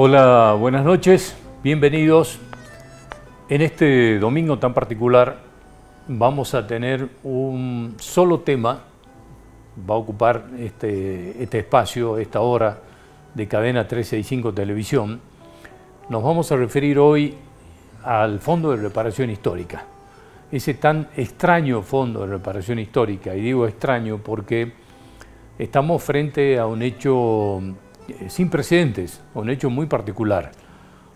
Hola, buenas noches, bienvenidos. En este domingo tan particular vamos a tener un solo tema, va a ocupar este espacio, esta hora de Cadena 365 Televisión. Nos vamos a referir hoy al Fondo de Reparación Histórica, ese tan extraño Fondo de Reparación Histórica, y digo extraño porque estamos frente a un hecho sin precedentes, un hecho muy particular,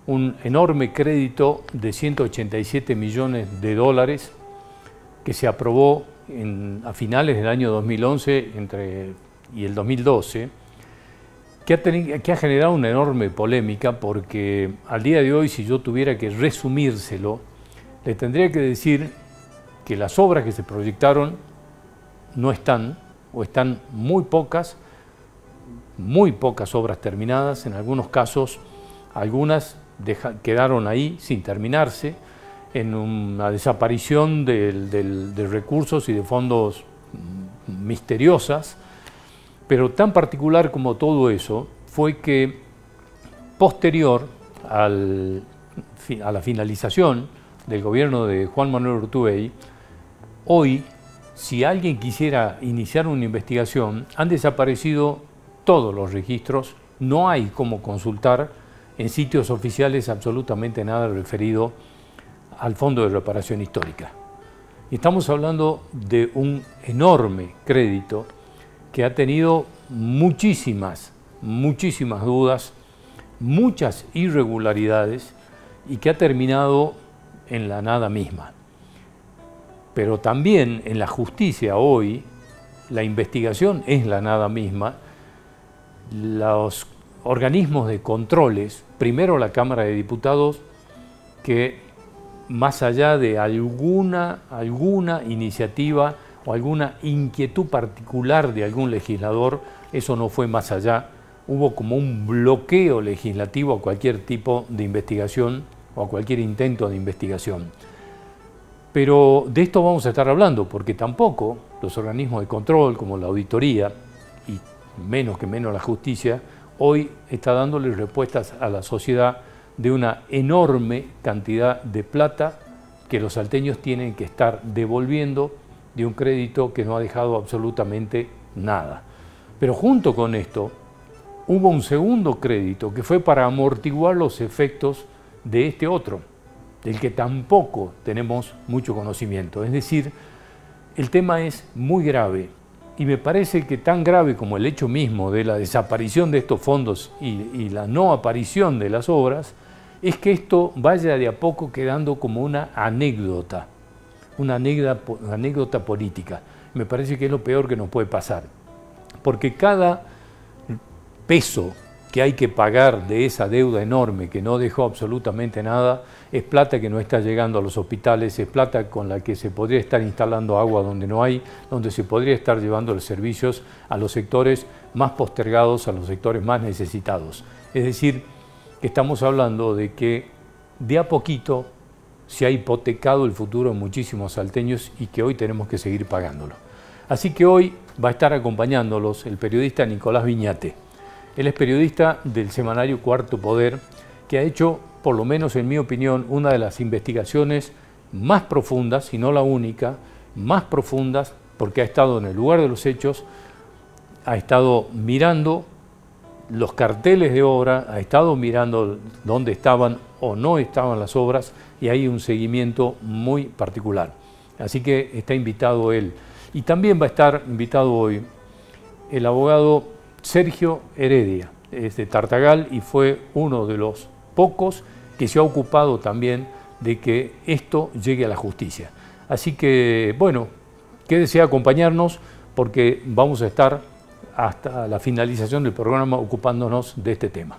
un enorme crédito de 187 millones de dólares que se aprobó a finales del año 2011 y el 2012, que ha generado una enorme polémica porque al día de hoy, si yo tuviera que resumírselo, le tendría que decir que las obras que se proyectaron no están, o están muy pocas obras terminadas. En algunos casos, algunas quedaron ahí sin terminarse, en una desaparición de recursos y de fondos misteriosas. Pero tan particular como todo eso fue que, posterior a la finalización del gobierno de Juan Manuel Urtubey, hoy, si alguien quisiera iniciar una investigación, han desaparecido todos los registros, no hay cómo consultar en sitios oficiales absolutamente nada referido al Fondo de Reparación Histórica. Y estamos hablando de un enorme crédito que ha tenido muchísimas dudas, muchas irregularidades y que ha terminado en la nada misma. Pero también en la justicia hoy, la investigación es la nada misma. Los organismos de controles, primero la Cámara de Diputados, que más allá de alguna iniciativa o alguna inquietud particular de algún legislador, eso no fue más allá, hubo como un bloqueo legislativo a cualquier tipo de investigación o a cualquier intento de investigación. Pero de esto vamos a estar hablando, porque tampoco los organismos de control, como la auditoría, y menos la justicia, hoy está dándole respuestas a la sociedad de una enorme cantidad de plata que los salteños tienen que estar devolviendo de un crédito que no ha dejado absolutamente nada. Pero junto con esto hubo un segundo crédito que fue para amortiguar los efectos de este otro, del que tampoco tenemos mucho conocimiento. Es decir, el tema es muy grave y me parece que tan grave como el hecho mismo de la desaparición de estos fondos y la no aparición de las obras, es que esto vaya de a poco quedando como una anécdota política. Me parece que es lo peor que nos puede pasar, porque cada peso que hay que pagar de esa deuda enorme que no dejó absolutamente nada, es plata que no está llegando a los hospitales, es plata con la que se podría estar instalando agua donde no hay, donde se podría estar llevando los servicios a los sectores más postergados, a los sectores más necesitados. Es decir, que estamos hablando de que de a poquito se ha hipotecado el futuro de muchísimos salteños y que hoy tenemos que seguir pagándolo. Así que hoy va a estar acompañándolos el periodista Nicolás Viñate. Él es periodista del semanario Cuarto Poder, que ha hecho, por lo menos en mi opinión, una de las investigaciones más profundas, si no la única, más profundas, porque ha estado en el lugar de los hechos, ha estado mirando los carteles de obra, ha estado mirando dónde estaban o no estaban las obras, y hay un seguimiento muy particular. Así que está invitado él. Y también va a estar invitado hoy el abogado Sergio Heredia, es de Tartagal y fue uno de los pocos que se ha ocupado también de que esto llegue a la justicia. Así que, bueno, quédese a acompañarnos porque vamos a estar hasta la finalización del programa ocupándonos de este tema.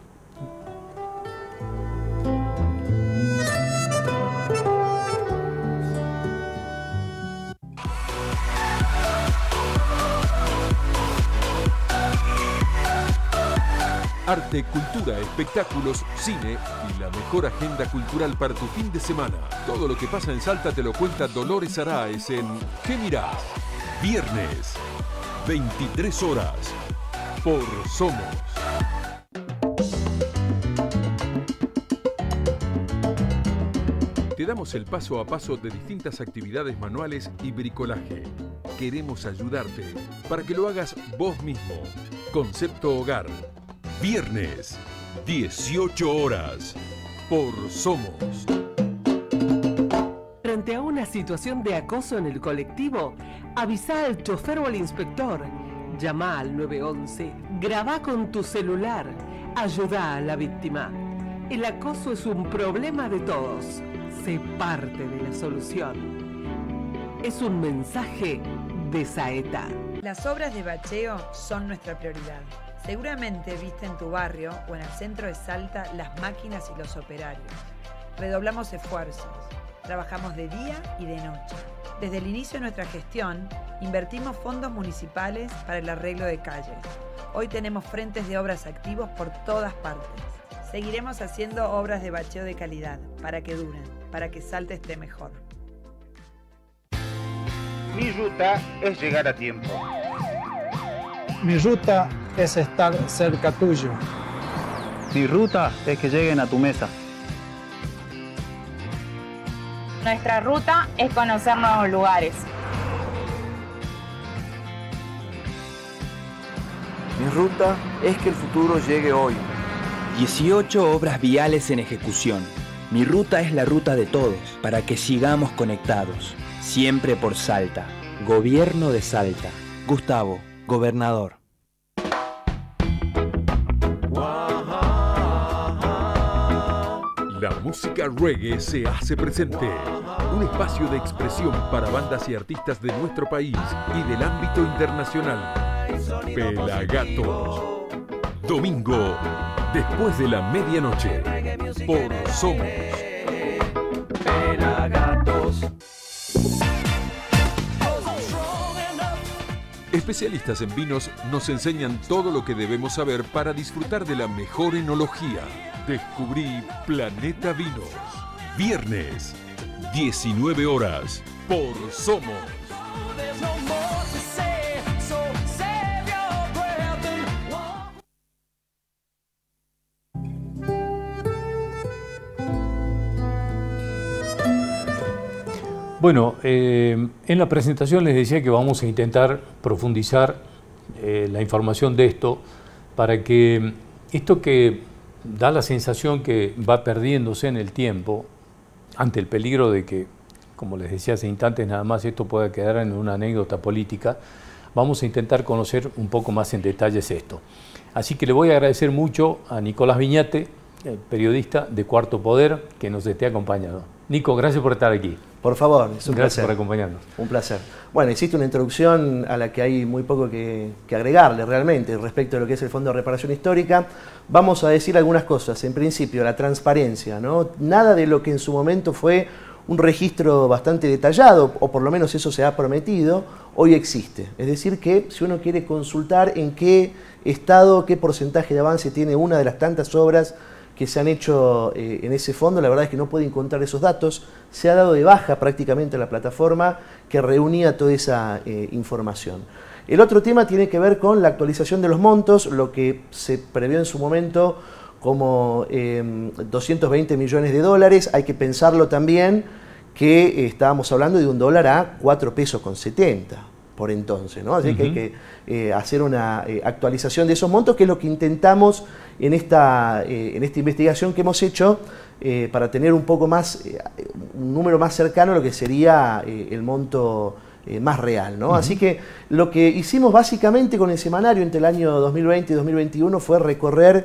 Arte, cultura, espectáculos, cine y la mejor agenda cultural para tu fin de semana. Todo lo que pasa en Salta te lo cuenta Dolores Aráez en ¿Qué mirás? Viernes, 23 horas, por Somos. Te damos el paso a paso de distintas actividades manuales y bricolaje. Queremos ayudarte para que lo hagas vos mismo. Concepto Hogar. Viernes, 18 horas. Por Somos. Frente a una situación de acoso en el colectivo, avisa al chofer o al inspector. Llama al 911, graba con tu celular, ayuda a la víctima. El acoso es un problema de todos. Sé parte de la solución. Es un mensaje de Saeta. Las obras de bacheo son nuestra prioridad. Seguramente viste en tu barrio o en el centro de Salta las máquinas y los operarios. Redoblamos esfuerzos. Trabajamos de día y de noche. Desde el inicio de nuestra gestión, invertimos fondos municipales para el arreglo de calles. Hoy tenemos frentes de obras activos por todas partes. Seguiremos haciendo obras de bacheo de calidad, para que duren, para que Salta esté mejor. Mi ruta es llegar a tiempo. Mi ruta es estar cerca tuyo. Mi ruta es que lleguen a tu mesa. Nuestra ruta es conocer nuevos lugares. Mi ruta es que el futuro llegue hoy. 18 obras viales en ejecución. Mi ruta es la ruta de todos, para que sigamos conectados. Siempre por Salta. Gobierno de Salta. Gustavo, gobernador. La música reggae se hace presente. Un espacio de expresión para bandas y artistas de nuestro país y del ámbito internacional. Pelagatos. Domingo, después de la medianoche. Por Somos. Pelagatos. Especialistas en vinos nos enseñan todo lo que debemos saber para disfrutar de la mejor enología. Descubrí Planeta Vinos. Viernes, 19 horas, por Somos. Bueno, en la presentación les decía que vamos a intentar profundizar la información de esto para que esto que da la sensación que va perdiéndose en el tiempo, ante el peligro de que, como les decía hace instantes, nada más esto pueda quedar en una anécdota política, vamos a intentar conocer un poco más en detalles esto. Así que le voy a agradecer mucho a Nicolás Viñate, periodista de Cuarto Poder, que nos esté acompañando. Nico, gracias por estar aquí. Por favor, es un placer. Gracias por acompañarnos. Un placer. Bueno, existe una introducción a la que hay muy poco que agregarle realmente respecto a lo que es el Fondo de Reparación Histórica. Vamos a decir algunas cosas. En principio, la transparencia, ¿no? Nada de lo que en su momento fue un registro bastante detallado, o por lo menos eso se ha prometido, hoy existe. Es decir que si uno quiere consultar en qué estado, qué porcentaje de avance tiene una de las tantas obras que se han hecho en ese fondo, la verdad es que no puede encontrar esos datos. Se ha dado de baja prácticamente la plataforma que reunía toda esa información. El otro tema tiene que ver con la actualización de los montos, lo que se previó en su momento como 220 millones de dólares. Hay que pensarlo también que estábamos hablando de un dólar a 4 pesos con 70 por entonces, ¿no? Así que hay que hacer una actualización de esos montos, que es lo que intentamos en esta investigación que hemos hecho para tener un poco más, un número más cercano a lo que sería el monto más real, ¿no? Así que lo que hicimos básicamente con el semanario entre el año 2020 y 2021 fue recorrer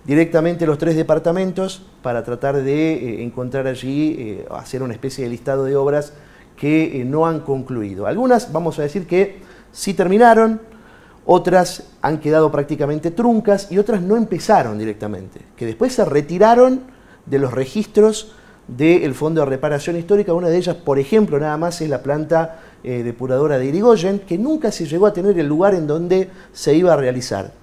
directamente los 3 departamentos para tratar de encontrar allí, hacer una especie de listado de obras que no han concluido. Algunas, vamos a decir que sí terminaron, otras han quedado prácticamente truncas y otras no empezaron directamente, que después se retiraron de los registros del Fondo de Reparación Histórica. Una de ellas, por ejemplo, nada más es la planta depuradora de Irigoyen, que nunca se llegó a tener el lugar en donde se iba a realizar.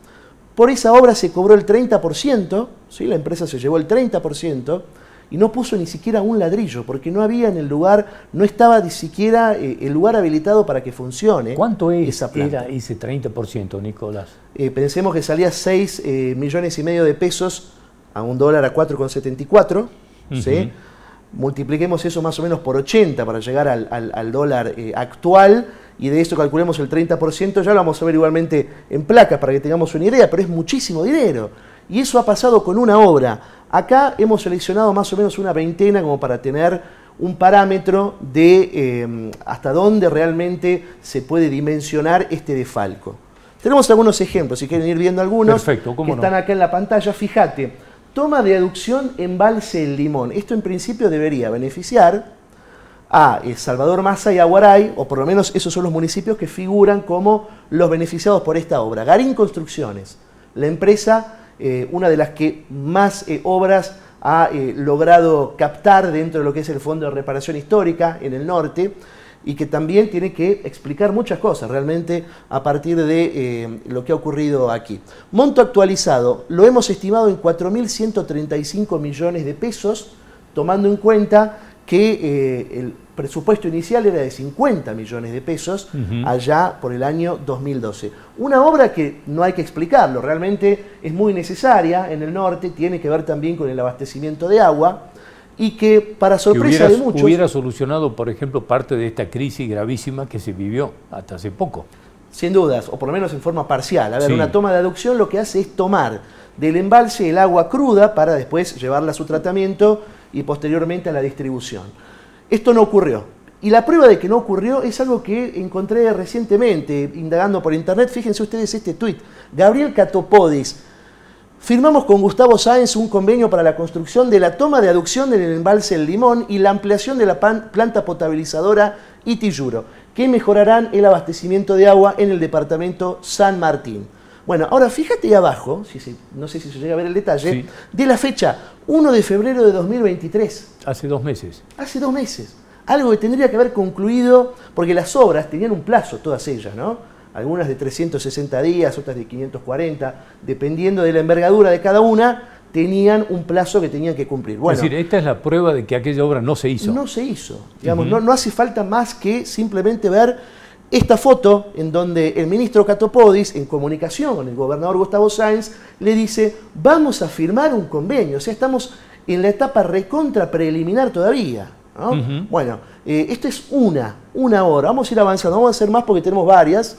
Por esa obra se cobró el 30%, ¿sí? La empresa se llevó el 30%, y no puso ni siquiera un ladrillo, porque no había en el lugar, no estaba ni siquiera el lugar habilitado para que funcione. ¿Cuánto esa planta? era ese 30%, Nicolás? Pensemos que salía 6,5 millones de pesos a un dólar a 4,74, ¿sí? multipliquemos eso más o menos por 80 para llegar al dólar actual, y de eso calculemos el 30%, ya lo vamos a ver igualmente en placas para que tengamos una idea, pero es muchísimo dinero. Y eso ha pasado con una obra. Acá hemos seleccionado más o menos una veintena como para tener un parámetro de hasta dónde realmente se puede dimensionar este desfalco. Tenemos algunos ejemplos, si quieren ir viendo algunos. Perfecto, ¿cómo que están acá en la pantalla. Fíjate, toma de aducción embalse El Limón. Esto en principio debería beneficiar a Salvador Massa y Aguaray, o por lo menos esos son los municipios que figuran como los beneficiados por esta obra. Garín Construcciones, la empresa, una de las que más obras ha logrado captar dentro de lo que es el Fondo de Reparación Histórica en el norte, y que también tiene que explicar muchas cosas realmente a partir de lo que ha ocurrido aquí. Monto actualizado, lo hemos estimado en 4.135 millones de pesos, tomando en cuenta que el presupuesto inicial era de 50 millones de pesos allá por el año 2012. Una obra que no hay que explicarlo, realmente es muy necesaria en el norte, tiene que ver también con el abastecimiento de agua, y que para sorpresa de muchos hubiera solucionado, por ejemplo, parte de esta crisis gravísima que se vivió hasta hace poco. Sin dudas, o por lo menos en forma parcial. A ver, sí. Una toma de aducción lo que hace es tomar del embalse el agua cruda para después llevarla a su tratamiento y posteriormente a la distribución. Esto no ocurrió. Y la prueba de que no ocurrió es algo que encontré recientemente, indagando por internet. Fíjense ustedes este tuit. Gabriel Catopodis: firmamos con Gustavo Sáenz un convenio para la construcción de la toma de aducción del embalse El Limón y la ampliación de la planta potabilizadora Itiyuro, que mejorarán el abastecimiento de agua en el departamento San Martín. Bueno, ahora fíjate ahí abajo, no sé si se llega a ver el detalle, sí, de la fecha, 1 de febrero de 2023. Hace 2 meses. Hace 2 meses. Algo que tendría que haber concluido, porque las obras tenían un plazo, todas ellas, ¿no? Algunas de 360 días, otras de 540, dependiendo de la envergadura de cada una, tenían un plazo que tenían que cumplir. Bueno, es decir, esta es la prueba de que aquella obra no se hizo. No se hizo. Digamos, no hace falta más que simplemente ver esta foto en donde el ministro Catopodis, en comunicación con el gobernador Gustavo Sáenz, le dice: vamos a firmar un convenio. O sea, estamos en la etapa recontra preliminar todavía, ¿no? Bueno, esto es una hora. Vamos a ir avanzando, vamos a hacer más porque tenemos varias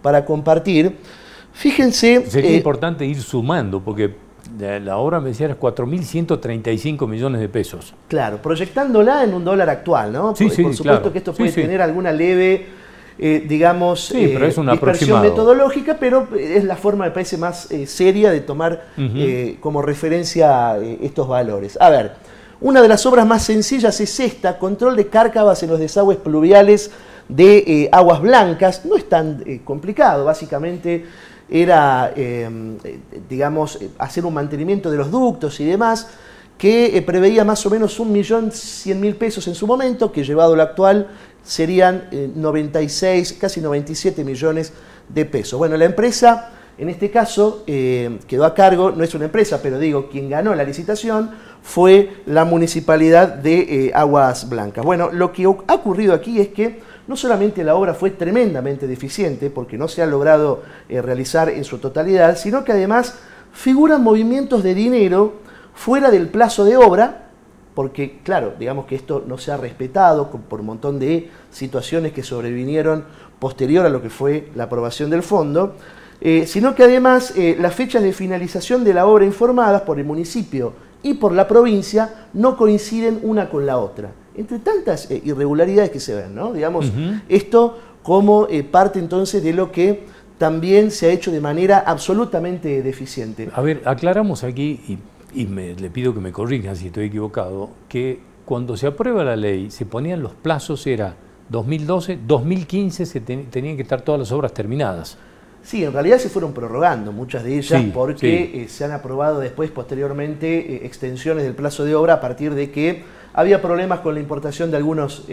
para compartir. Fíjense... Sería importante ir sumando, porque la obra me decía era 4.135 millones de pesos. Claro, proyectándola en un dólar actual, ¿no? Sí, por supuesto, claro, que esto puede tener alguna leve, digamos, pero es un dispersión metodológica, pero es la forma, me parece, más seria de tomar como referencia estos valores. A ver, una de las obras más sencillas es esta: control de cárcavas en los desagües pluviales de Aguas Blancas. No es tan complicado, básicamente era, digamos, hacer un mantenimiento de los ductos y demás, que preveía más o menos 1.100.000 pesos en su momento, que llevado a lo actual serían 96, casi 97 millones de pesos. Bueno, la empresa, en este caso, quedó a cargo, no es una empresa, pero digo, quien ganó la licitación fue la Municipalidad de Aguas Blancas. Bueno, lo que ha ocurrido aquí es que no solamente la obra fue tremendamente deficiente, porque no se ha logrado realizar en su totalidad, sino que además figuran movimientos de dinero fuera del plazo de obra, porque, claro, digamos que esto no se ha respetado por un montón de situaciones que sobrevinieron posterior a lo que fue la aprobación del fondo, sino que además las fechas de finalización de la obra informadas por el municipio y por la provincia no coinciden una con la otra, entre tantas irregularidades que se ven, ¿no? Digamos, esto como parte entonces de lo que también se ha hecho de manera absolutamente deficiente. A ver, aclaramos aquí, y le pido que me corrijan si estoy equivocado, que cuando se aprueba la ley se ponían los plazos, era 2012, 2015 tenían que estar todas las obras terminadas. Sí, en realidad se fueron prorrogando muchas de ellas, porque se han aprobado después, posteriormente, extensiones del plazo de obra a partir de que había problemas con la importación de algunos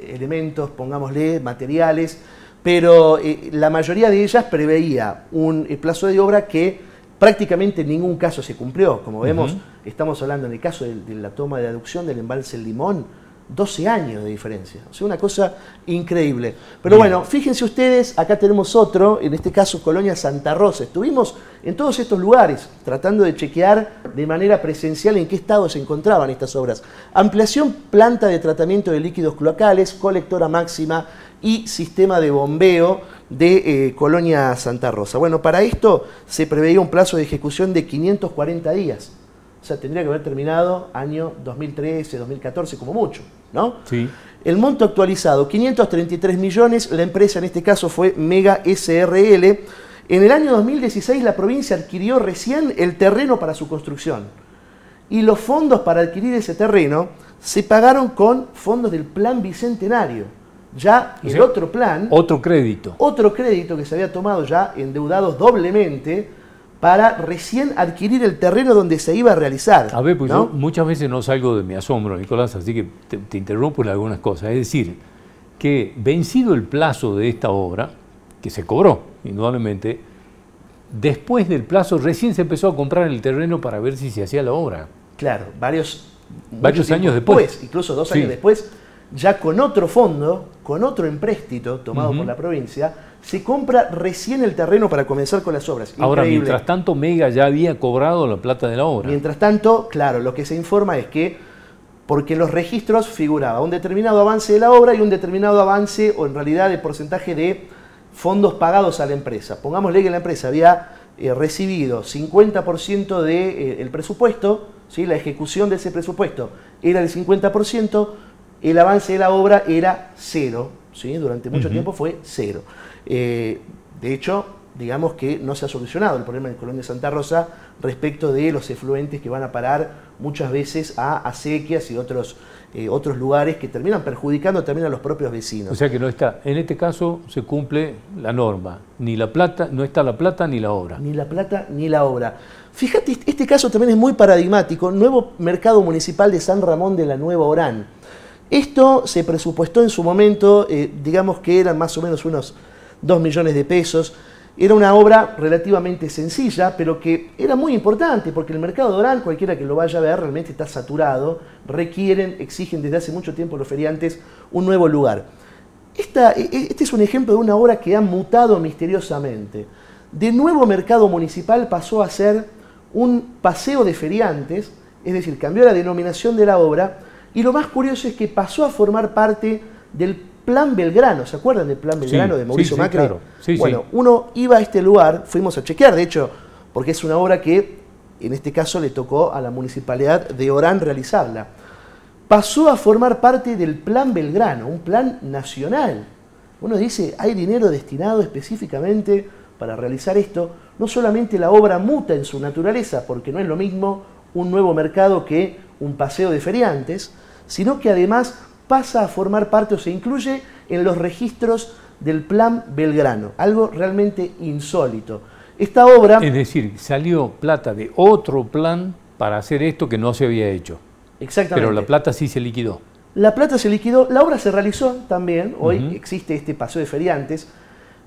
elementos, pongámosle, materiales, pero la mayoría de ellas preveía un plazo de obra que prácticamente en ningún caso se cumplió. Como vemos, estamos hablando en el caso de la toma de aducción del embalse El Limón, 12 años de diferencia. O sea, una cosa increíble. Pero bueno, fíjense ustedes, acá tenemos otro, en este caso Colonia Santa Rosa. Estuvimos en todos estos lugares tratando de chequear de manera presencial en qué estado se encontraban estas obras. Ampliación, planta de tratamiento de líquidos cloacales, colectora máxima y sistema de bombeo de Colonia Santa Rosa. Bueno, para esto se preveía un plazo de ejecución de 540 días. O sea, tendría que haber terminado año 2013, 2014 como mucho, ¿no? Sí. El monto actualizado, 533 millones, la empresa en este caso fue Mega SRL. En el año 2016 la provincia adquirió recién el terreno para su construcción. Y los fondos para adquirir ese terreno se pagaron con fondos del Plan Bicentenario. Ya el otro plan... Otro crédito. Otro crédito que se había tomado ya endeudados doblemente para recién adquirir el terreno donde se iba a realizar. A ver, pues ¿no? yo muchas veces no salgo de mi asombro, Nicolás, así que te interrumpo en algunas cosas. Es decir, que vencido el plazo de esta obra, que se cobró, indudablemente, después del plazo recién se empezó a comprar el terreno para ver si se hacía la obra. Claro, varios años después. Incluso 2 años después, ya con otro fondo, con otro empréstito tomado por la provincia, se compra recién el terreno para comenzar con las obras. Ahora, Increíble. mientras tanto, Mega ya había cobrado la plata de la obra. Mientras tanto, claro, lo que se informa es que, porque en los registros figuraba un determinado avance de la obra y un determinado avance, o en realidad de porcentaje de fondos pagados a la empresa. Pongámosle que la empresa había recibido 50% del presupuesto, ¿sí? La ejecución de ese presupuesto era el 50%, el avance de la obra era 0, ¿sí? Durante mucho tiempo fue 0. De hecho, digamos que no se ha solucionado el problema en Colonia Santa Rosa respecto de los efluentes que van a parar muchas veces a acequias y otros lugares que terminan perjudicando también a los propios vecinos. O sea que no está, en este caso se cumple la norma, ni la plata, no está la plata ni la obra. Ni la plata ni la obra. Fíjate, este caso también es muy paradigmático, nuevo mercado municipal de San Ramón de la Nueva Orán. Esto se presupuestó en su momento, digamos que eran más o menos unos 2 millones de pesos. Era una obra relativamente sencilla, pero que era muy importante, porque el mercado de Orán, cualquiera que lo vaya a ver, realmente está saturado, exigen desde hace mucho tiempo los feriantes un nuevo lugar. Este es un ejemplo de una obra que ha mutado misteriosamente. De nuevo mercado municipal pasó a ser un paseo de feriantes, es decir, cambió la denominación de la obra, y lo más curioso es que pasó a formar parte del Plan Belgrano. ¿Se acuerdan del Plan Belgrano de Mauricio Macri? Claro. Bueno, uno iba a este lugar, fuimos a chequear, de hecho, porque es una obra que en este caso le tocó a la Municipalidad de Orán realizarla. Pasó a formar parte del Plan Belgrano, un plan nacional. Uno dice, hay dinero destinado específicamente para realizar esto. No solamente la obra muta en su naturaleza, porque no es lo mismo un nuevo mercado que un paseo de feriantes, sino que además pasa a formar parte o se incluye en los registros del Plan Belgrano, algo realmente insólito. Esta obra... Es decir, salió plata de otro plan para hacer esto que no se había hecho. Exactamente. Pero la plata sí se liquidó. La plata se liquidó, la obra se realizó también, hoy existe este paseo de feriantes,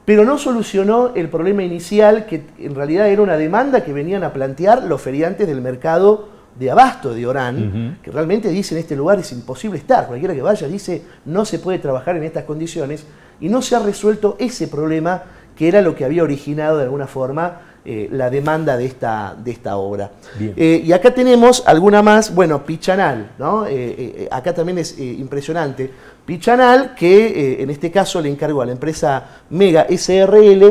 pero no solucionó el problema inicial, que en realidad era una demanda que venían a plantear los feriantes del mercado de abasto de Orán, que realmente dicen este lugar es imposible estar, cualquiera que vaya dice no se puede trabajar en estas condiciones, y no se ha resuelto ese problema que era lo que había originado de alguna forma la demanda de esta obra. Y acá tenemos alguna más, bueno, Pichanal, ¿no? Acá también es impresionante. Pichanal, que en este caso le encargó a la empresa Mega SRL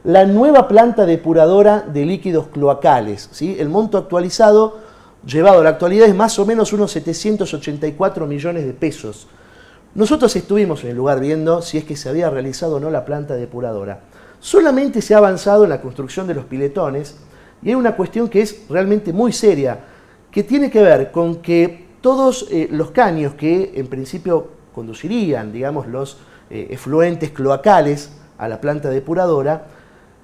la nueva planta depuradora de líquidos cloacales, ¿sí? El monto actualizado llevado a la actualidad es más o menos unos 784 millones de pesos. Nosotros estuvimos en el lugar viendo si es que se había realizado o no la planta depuradora. Solamente se ha avanzado en la construcción de los piletones y hay una cuestión que es realmente muy seria, que tiene que ver con que todos los caños que en principio conducirían, digamos, los efluentes cloacales a la planta depuradora,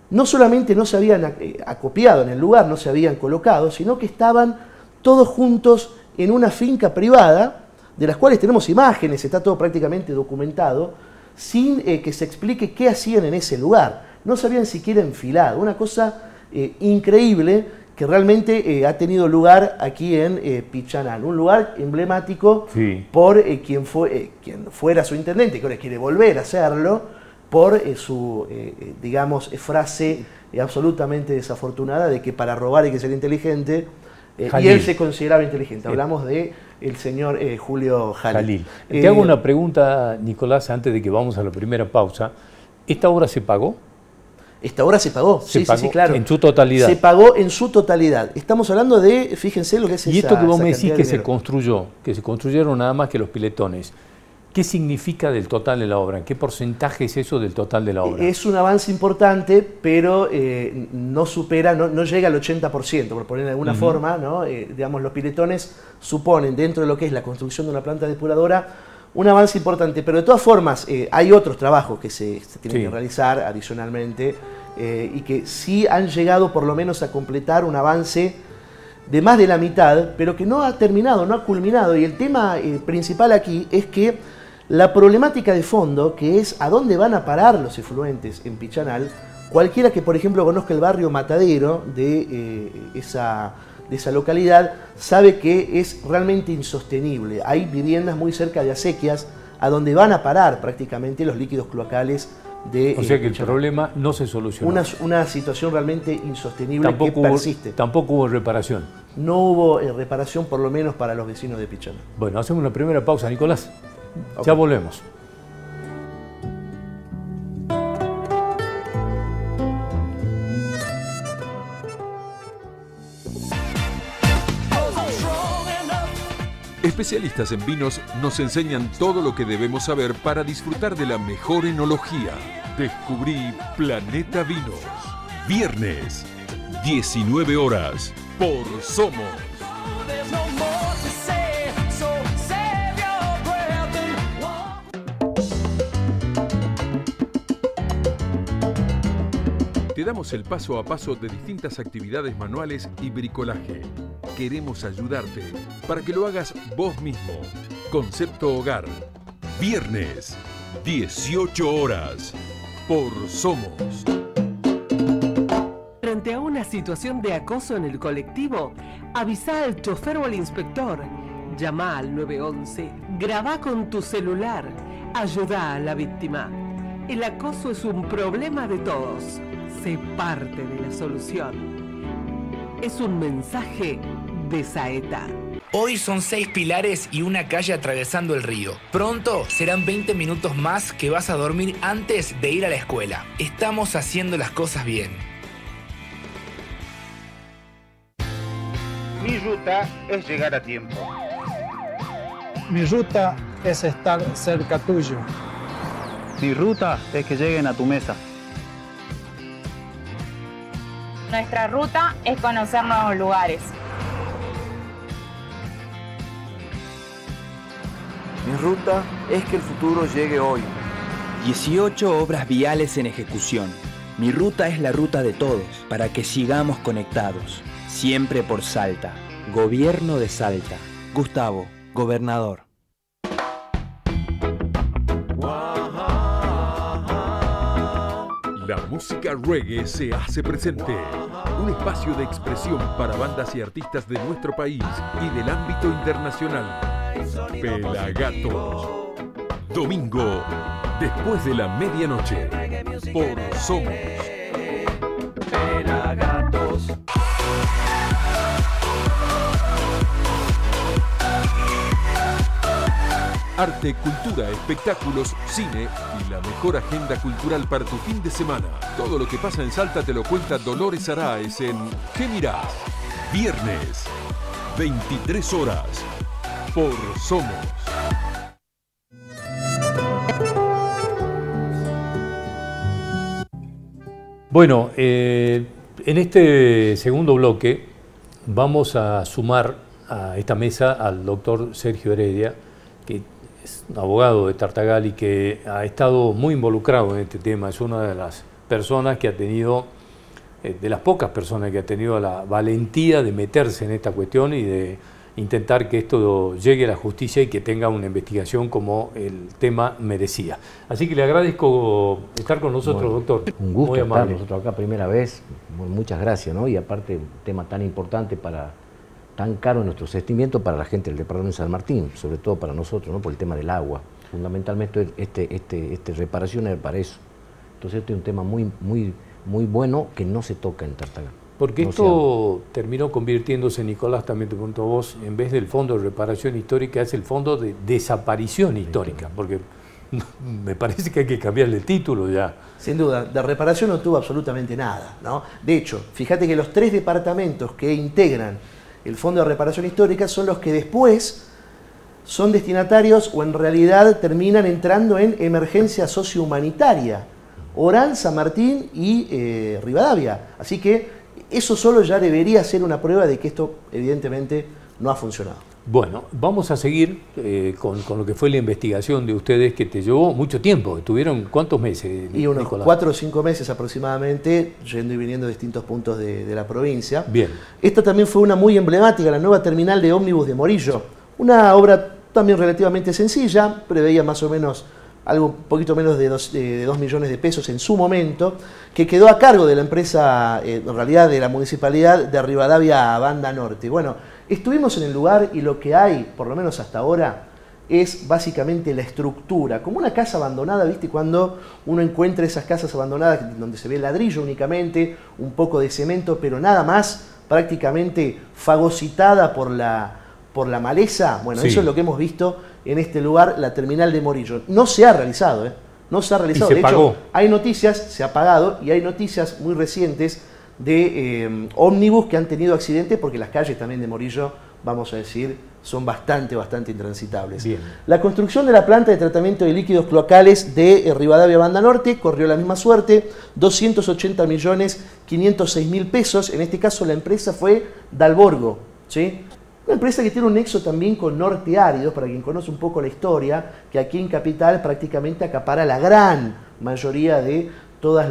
no solamente no se habían acopiado en el lugar, no se habían colocado, sino que estaban todos juntos en una finca privada, de las cuales tenemos imágenes, está todo prácticamente documentado, sin que se explique qué hacían en ese lugar. No se habían siquiera enfilado, una cosa increíble que realmente ha tenido lugar aquí en Pichanal, un lugar emblemático por quien fuera su intendente, que ahora quiere volver a hacerlo, por su, digamos, frase absolutamente desafortunada de que para robar hay que ser inteligente, y él se consideraba inteligente. Hablamos de el señor Julio Jalil. Te hago una pregunta, Nicolás, antes de que vamos a la primera pausa. ¿Esta obra se pagó? Esta obra se pagó, sí, claro. En su totalidad. Se pagó en su totalidad. Estamos hablando de, fíjense lo que es y esto que vos me decís que se construyó, que se construyeron nada más que los piletones, ¿qué significa del total de la obra? ¿Qué porcentaje es eso del total de la obra? Es un avance importante, pero no supera, no llega al 80%, por poner de alguna forma, ¿no? Digamos, los piletones suponen, dentro de lo que es la construcción de una planta depuradora, un avance importante, pero de todas formas hay otros trabajos que se tienen que realizar adicionalmente y que sí han llegado por lo menos a completar un avance de más de la mitad, pero que no ha terminado, no ha culminado. Y el tema principal aquí es que la problemática de fondo, que es a dónde van a parar los efluentes en Pichanal, cualquiera que por ejemplo conozca el barrio Matadero de esa localidad, sabe que es realmente insostenible. Hay viviendas muy cerca de acequias a donde van a parar prácticamente los líquidos cloacales de... O sea que el problema no se solucionó. Una situación realmente insostenible que persiste. Tampoco hubo reparación. No hubo reparación, por lo menos para los vecinos de Pichanal. Bueno, hacemos una primera pausa, Nicolás. Ya volvemos. Especialistas en vinos nos enseñan todo lo que debemos saber para disfrutar de la mejor enología. Descubrí Planeta Vinos. Viernes, 19 horas, por Somos. Te damos el paso a paso de distintas actividades manuales y bricolaje. Queremos ayudarte para que lo hagas vos mismo. Concepto Hogar. Viernes, 18 horas, por Somos. Frente a una situación de acoso en el colectivo, avisa al chofer o al inspector. Llama al 911, graba con tu celular, ayuda a la víctima. El acoso es un problema de todos. Sé parte de la solución. Es un mensaje de Saeta. Hoy son 6 pilares y una calle atravesando el río. Pronto serán 20 minutos más que vas a dormir antes de ir a la escuela. Estamos haciendo las cosas bien. Mi ruta es llegar a tiempo. Mi ruta es estar cerca tuyo. Mi ruta es que lleguen a tu mesa. Nuestra ruta es conocer nuevos lugares. Mi ruta es que el futuro llegue hoy. 18 obras viales en ejecución. Mi ruta es la ruta de todos, para que sigamos conectados. Siempre por Salta. Gobierno de Salta. Gustavo, gobernador. La música reggae se hace presente. Un espacio de expresión para bandas y artistas de nuestro país y del ámbito internacional. Pelagatos. Domingo, después de la medianoche. Por Somos. Pelagatos. Arte, cultura, espectáculos, cine y la mejor agenda cultural para tu fin de semana. Todo lo que pasa en Salta te lo cuenta Dolores Araez en ¿Qué mirás? Viernes, 23 horas, por Somos. Bueno, en este segundo bloque vamos a sumar a esta mesa al doctor Sergio Heredia, que es un abogado de Tartagal y que ha estado muy involucrado en este tema. Es una de las personas que ha tenido, de las pocas personas que ha tenido la valentía de meterse en esta cuestión y de intentar que esto llegue a la justicia y que tenga una investigación como el tema merecía. Así que le agradezco estar con nosotros, doctor. Un gusto estar nosotros acá primera vez. Muchas gracias, ¿no? Y aparte, un tema tan importante tan caro en nuestro sentimiento para la gente del departamento de San Martín, sobre todo para nosotros, ¿no? Por el tema del agua. Fundamentalmente reparación es para eso. Entonces este es un tema muy bueno que no se toca en Tartagal. Porque esto terminó convirtiéndose, Nicolás, también te pregunto a vos, en vez del Fondo de Reparación Histórica, es el Fondo de Desaparición Histórica, porque me parece que hay que cambiarle el título ya. Sin duda, de reparación no tuvo absolutamente nada, ¿no? De hecho, fíjate que los 3 departamentos que integran el Fondo de Reparación Histórica son los que después son destinatarios o en realidad terminan entrando en emergencia sociohumanitaria. Orán, San Martín y Rivadavia. Así que eso solo ya debería ser una prueba de que esto evidentemente no ha funcionado. Bueno, vamos a seguir con lo que fue la investigación de ustedes, que te llevó mucho tiempo. ¿Estuvieron cuántos meses, Y unos Nicolás? 4 o 5 meses aproximadamente, yendo y viniendo de distintos puntos de la provincia. Bien. Esta también fue una muy emblemática, la nueva terminal de ómnibus de Morillo. Una obra también relativamente sencilla, preveía más o menos algo un poquito menos de 2 millones de pesos en su momento, que quedó a cargo de la empresa, en realidad de la municipalidad de Rivadavia Banda Norte. Bueno, estuvimos en el lugar y lo que hay, por lo menos hasta ahora, es básicamente la estructura, como una casa abandonada, ¿viste? Cuando uno encuentra esas casas abandonadas donde se ve ladrillo únicamente, un poco de cemento, pero nada más, prácticamente fagocitada por la maleza. Bueno, sí. Eso es lo que hemos visto en este lugar, la terminal de Morillo. No se ha realizado, no se ha realizado. De hecho, hay noticias, se ha pagado, y hay noticias muy recientes de ómnibus que han tenido accidentes, porque las calles también de Morillo, vamos a decir, son bastante intransitables. Bien. La construcción de la planta de tratamiento de líquidos cloacales de Rivadavia Banda Norte corrió la misma suerte, 280.506.000 pesos. En este caso la empresa fue Dalborgo, ¿sí? Una empresa que tiene un nexo también con Norte Áridos, para quien conoce un poco la historia, que aquí en Capital prácticamente acapara la gran mayoría de todas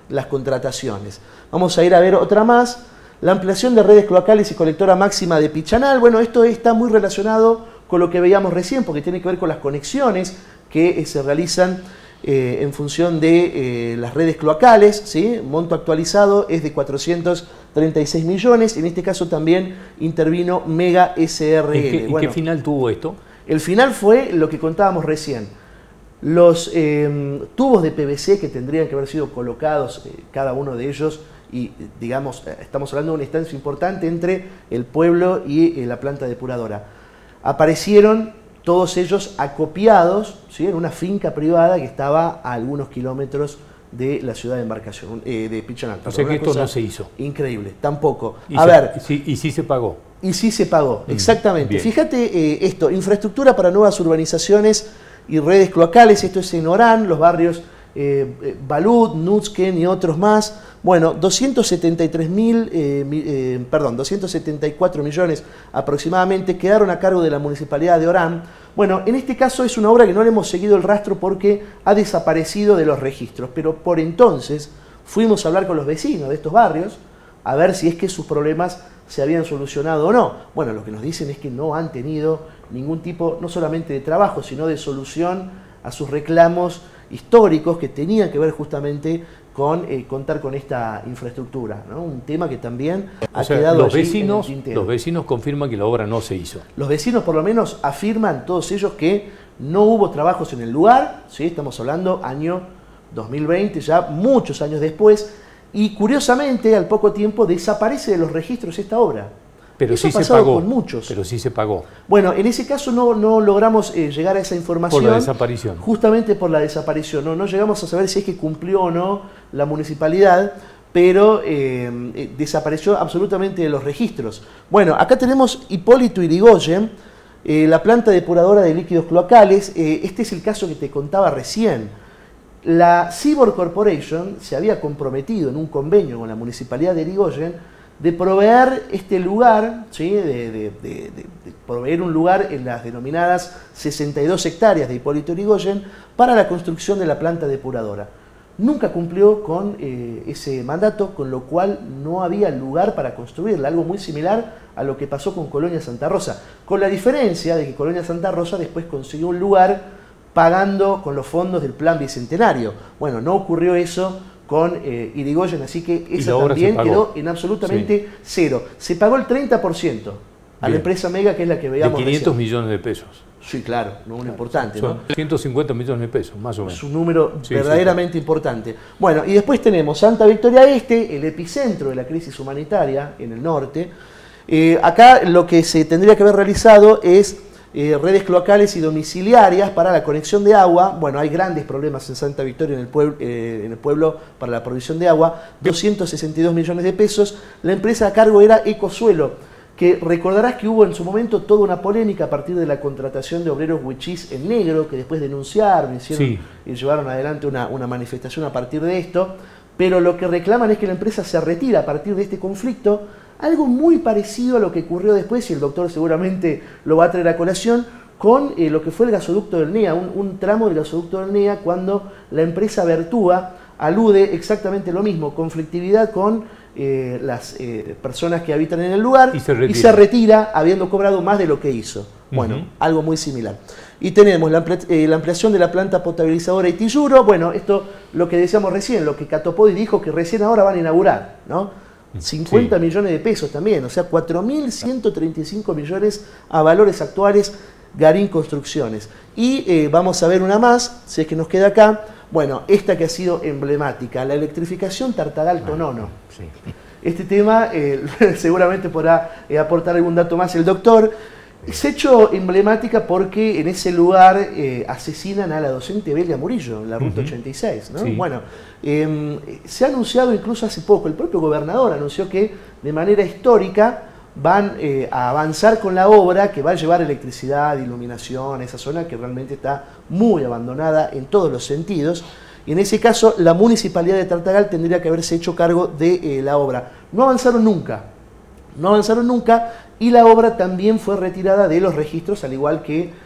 las contrataciones. Vamos a ir a ver otra más. La ampliación de redes cloacales y colectora máxima de Pichanal. Bueno, esto está muy relacionado con lo que veíamos recién, porque tiene que ver con las conexiones que se realizan en función de las redes cloacales, ¿sí? Monto actualizado es de 436 millones, en este caso también intervino Mega SRL. ¿Y qué final tuvo esto? El final fue lo que contábamos recién. Los tubos de PVC que tendrían que haber sido colocados, cada uno de ellos, y digamos, estamos hablando de una instancia importante entre el pueblo y la planta depuradora. Aparecieron todos ellos acopiados, ¿sí? En una finca privada que estaba a algunos kilómetros de la ciudad de Embarcación, de Pichanal. O sea que esto no se hizo. Increíble, tampoco. Y sí se pagó. Y sí se pagó, exactamente. Bien. Fíjate esto, infraestructura para nuevas urbanizaciones y redes cloacales, esto es en Orán, los barrios Balud, Nutzken y otros más. Bueno, 274 millones aproximadamente quedaron a cargo de la Municipalidad de Orán. Bueno, en este caso es una obra que no le hemos seguido el rastro porque ha desaparecido de los registros, pero por entonces fuimos a hablar con los vecinos de estos barrios a ver si es que sus problemas se habían solucionado o no. Bueno, lo que nos dicen es que no han tenido ningún tipo, no solamente de trabajo, sino de solución a sus reclamos históricos que tenían que ver justamente con contar con esta infraestructura, ¿no? Un tema que también ha quedado los vecinos confirman que la obra no se hizo. Los vecinos por lo menos afirman, todos ellos, que no hubo trabajos en el lugar, ¿sí? Estamos hablando año 2020, ya muchos años después, y curiosamente al poco tiempo desaparece de los registros esta obra. Pero eso sí ha pasado se pagó. Con muchos. Pero sí se pagó. Bueno, en ese caso no logramos llegar a esa información. Por la desaparición. Justamente por la desaparición. No llegamos a saber si es que cumplió o no la municipalidad, pero desapareció absolutamente de los registros. Bueno, acá tenemos Hipólito Yrigoyen, la planta depuradora de líquidos cloacales. Este es el caso que te contaba recién. La Seaboard Corporation se había comprometido en un convenio con la municipalidad de Yrigoyen de proveer este lugar, ¿sí? de proveer un lugar en las denominadas 62 hectáreas de Hipólito Yrigoyen para la construcción de la planta depuradora. nunca cumplió con ese mandato, con lo cual no había lugar para construirla, algo muy similar a lo que pasó con Colonia Santa Rosa, con la diferencia de que Colonia Santa Rosa después consiguió un lugar pagando con los fondos del Plan Bicentenario. Bueno, no ocurrió eso con Irigoyen, así que esa también quedó en absolutamente cero. Se pagó el 30% a la empresa Mega, que es la que veíamos de 500 millones de pesos. Sí, claro, un número importante. Son 150 millones de pesos, más o menos. Es un número verdaderamente importante. Bueno, y después tenemos Santa Victoria Este, el epicentro de la crisis humanitaria en el norte. Acá lo que se tendría que haber realizado es redes cloacales y domiciliarias para la conexión de agua. Bueno, hay grandes problemas en Santa Victoria, en el pueblo para la provisión de agua. 262 millones de pesos. La empresa a cargo era Ecosuelo, que recordarás que hubo en su momento toda una polémica a partir de la contratación de obreros huichís en negro, que después denunciaron, hicieron y llevaron adelante una manifestación a partir de esto, pero lo que reclaman es que la empresa se retira a partir de este conflicto, algo muy parecido a lo que ocurrió después, y el doctor seguramente lo va a traer a colación, con lo que fue el gasoducto del NEA, un tramo del gasoducto del NEA, cuando la empresa Vertúa alude exactamente lo mismo, conflictividad con las personas que habitan en el lugar y se retira habiendo cobrado más de lo que hizo. Bueno, algo muy similar. Y tenemos la ampliación de la planta potabilizadora Itiyuro. Bueno, esto lo que decíamos recién, lo que Catopodi dijo que recién ahora van a inaugurar, ¿no? 50 millones de pesos también, o sea, 4.135 millones a valores actuales, Garín Construcciones. Y vamos a ver una más, si es que nos queda acá. Bueno, esta que ha sido emblemática, la electrificación Tartagal-Tonono. Este tema seguramente podrá aportar algún dato más el doctor. Es hecho emblemática porque en ese lugar asesinan a la docente Belia Murillo, en la Ruta 86. ¿No? Bueno, se ha anunciado incluso hace poco, el propio gobernador anunció que de manera histórica van a avanzar con la obra que va a llevar electricidad, iluminación a esa zona que realmente está muy abandonada en todos los sentidos. Y en ese caso, la Municipalidad de Tartagal tendría que haberse hecho cargo de la obra. No avanzaron nunca, y la obra también fue retirada de los registros, al igual que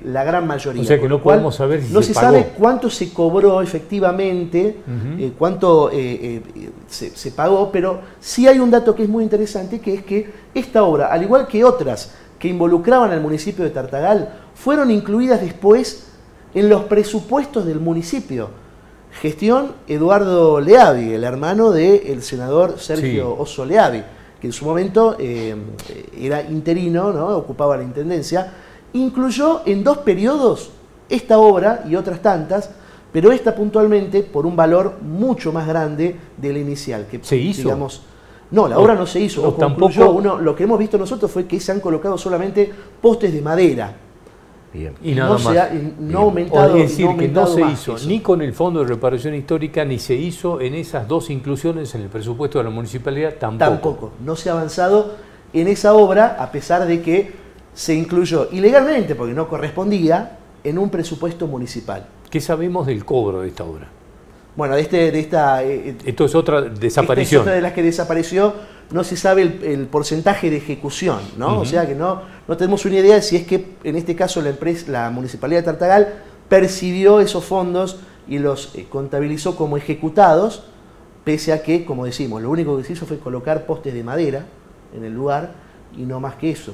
la gran mayoría. O sea que no podemos saber si no se sabe cuánto se cobró efectivamente, cuánto se pagó, pero sí hay un dato que es muy interesante, que es que esta obra, al igual que otras que involucraban al municipio de Tartagal, fueron incluidas después en los presupuestos del municipio. Gestión Eduardo Leavi, el hermano del senador Sergio Oso Leavi, que en su momento era interino, ¿no? Ocupaba la intendencia. Incluyó en 2 periodos esta obra y otras tantas, pero esta puntualmente por un valor mucho más grande de la inicial. Que, ¿Se hizo? Digamos, no, la obra no se hizo. Tampoco. Lo que hemos visto nosotros fue que se han colocado solamente postes de madera. Bien. Y nada más. No ha aumentado. Es decir, que no se hizo ni con el Fondo de Reparación Histórica, ni se hizo en esas 2 inclusiones en el presupuesto de la municipalidad, tampoco. No se ha avanzado en esa obra, a pesar de que se incluyó ilegalmente, porque no correspondía, en un presupuesto municipal. ¿Qué sabemos del cobro de esta obra? Bueno, esto es otra desaparición. Esta es otra de las que desapareció. No se sabe el porcentaje de ejecución, ¿no? O sea que no tenemos una idea de si es que en este caso la Municipalidad de Tartagal percibió esos fondos y los contabilizó como ejecutados, pese a que, como decimos, lo único que se hizo fue colocar postes de madera en el lugar y no más que eso.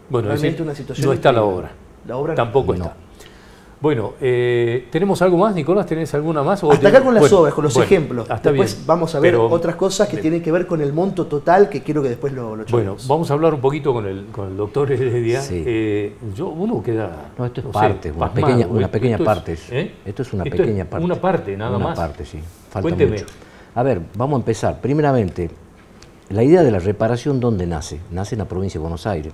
Bueno, realmente una situación no está la obra. La obra tampoco está. Bueno, ¿tenemos algo más, Nicolás? ¿Tenés alguna más? Hasta acá con las obras, con los ejemplos. Después bien, vamos a ver otras cosas que tienen que ver con el monto total, que quiero que después lo charlemos. Bueno, vamos a hablar un poquito con el doctor Heredia. Sí. Uno queda... No, esto es parte, una pequeña parte. Esto es una pequeña parte. Una parte, nada más. Una parte, sí. Falta Cuénteme. mucho. A ver, vamos a empezar. Primeramente, la idea de la reparación, ¿dónde nace? Nace en la provincia de Buenos Aires,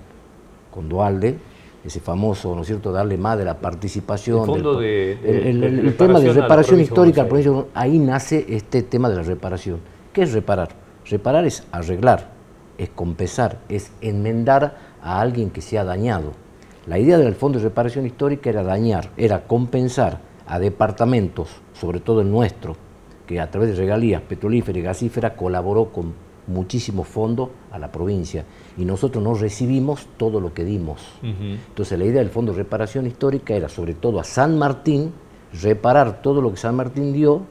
con Duhalde, ese famoso, ¿no es cierto?, darle más de la participación. El fondo el tema de reparación histórica, ahí nace este tema de la reparación. ¿Qué es reparar? Reparar es arreglar, es compensar, es enmendar a alguien que se ha dañado. La idea del Fondo de Reparación Histórica era compensar a departamentos, sobre todo el nuestro, que a través de regalías petrolíferas y gasíferas colaboró con muchísimos fondos a la provincia y nosotros no recibimos todo lo que dimos. Entonces la idea del Fondo de Reparación Histórica era sobre todo a San Martín reparar todo lo que San Martín dio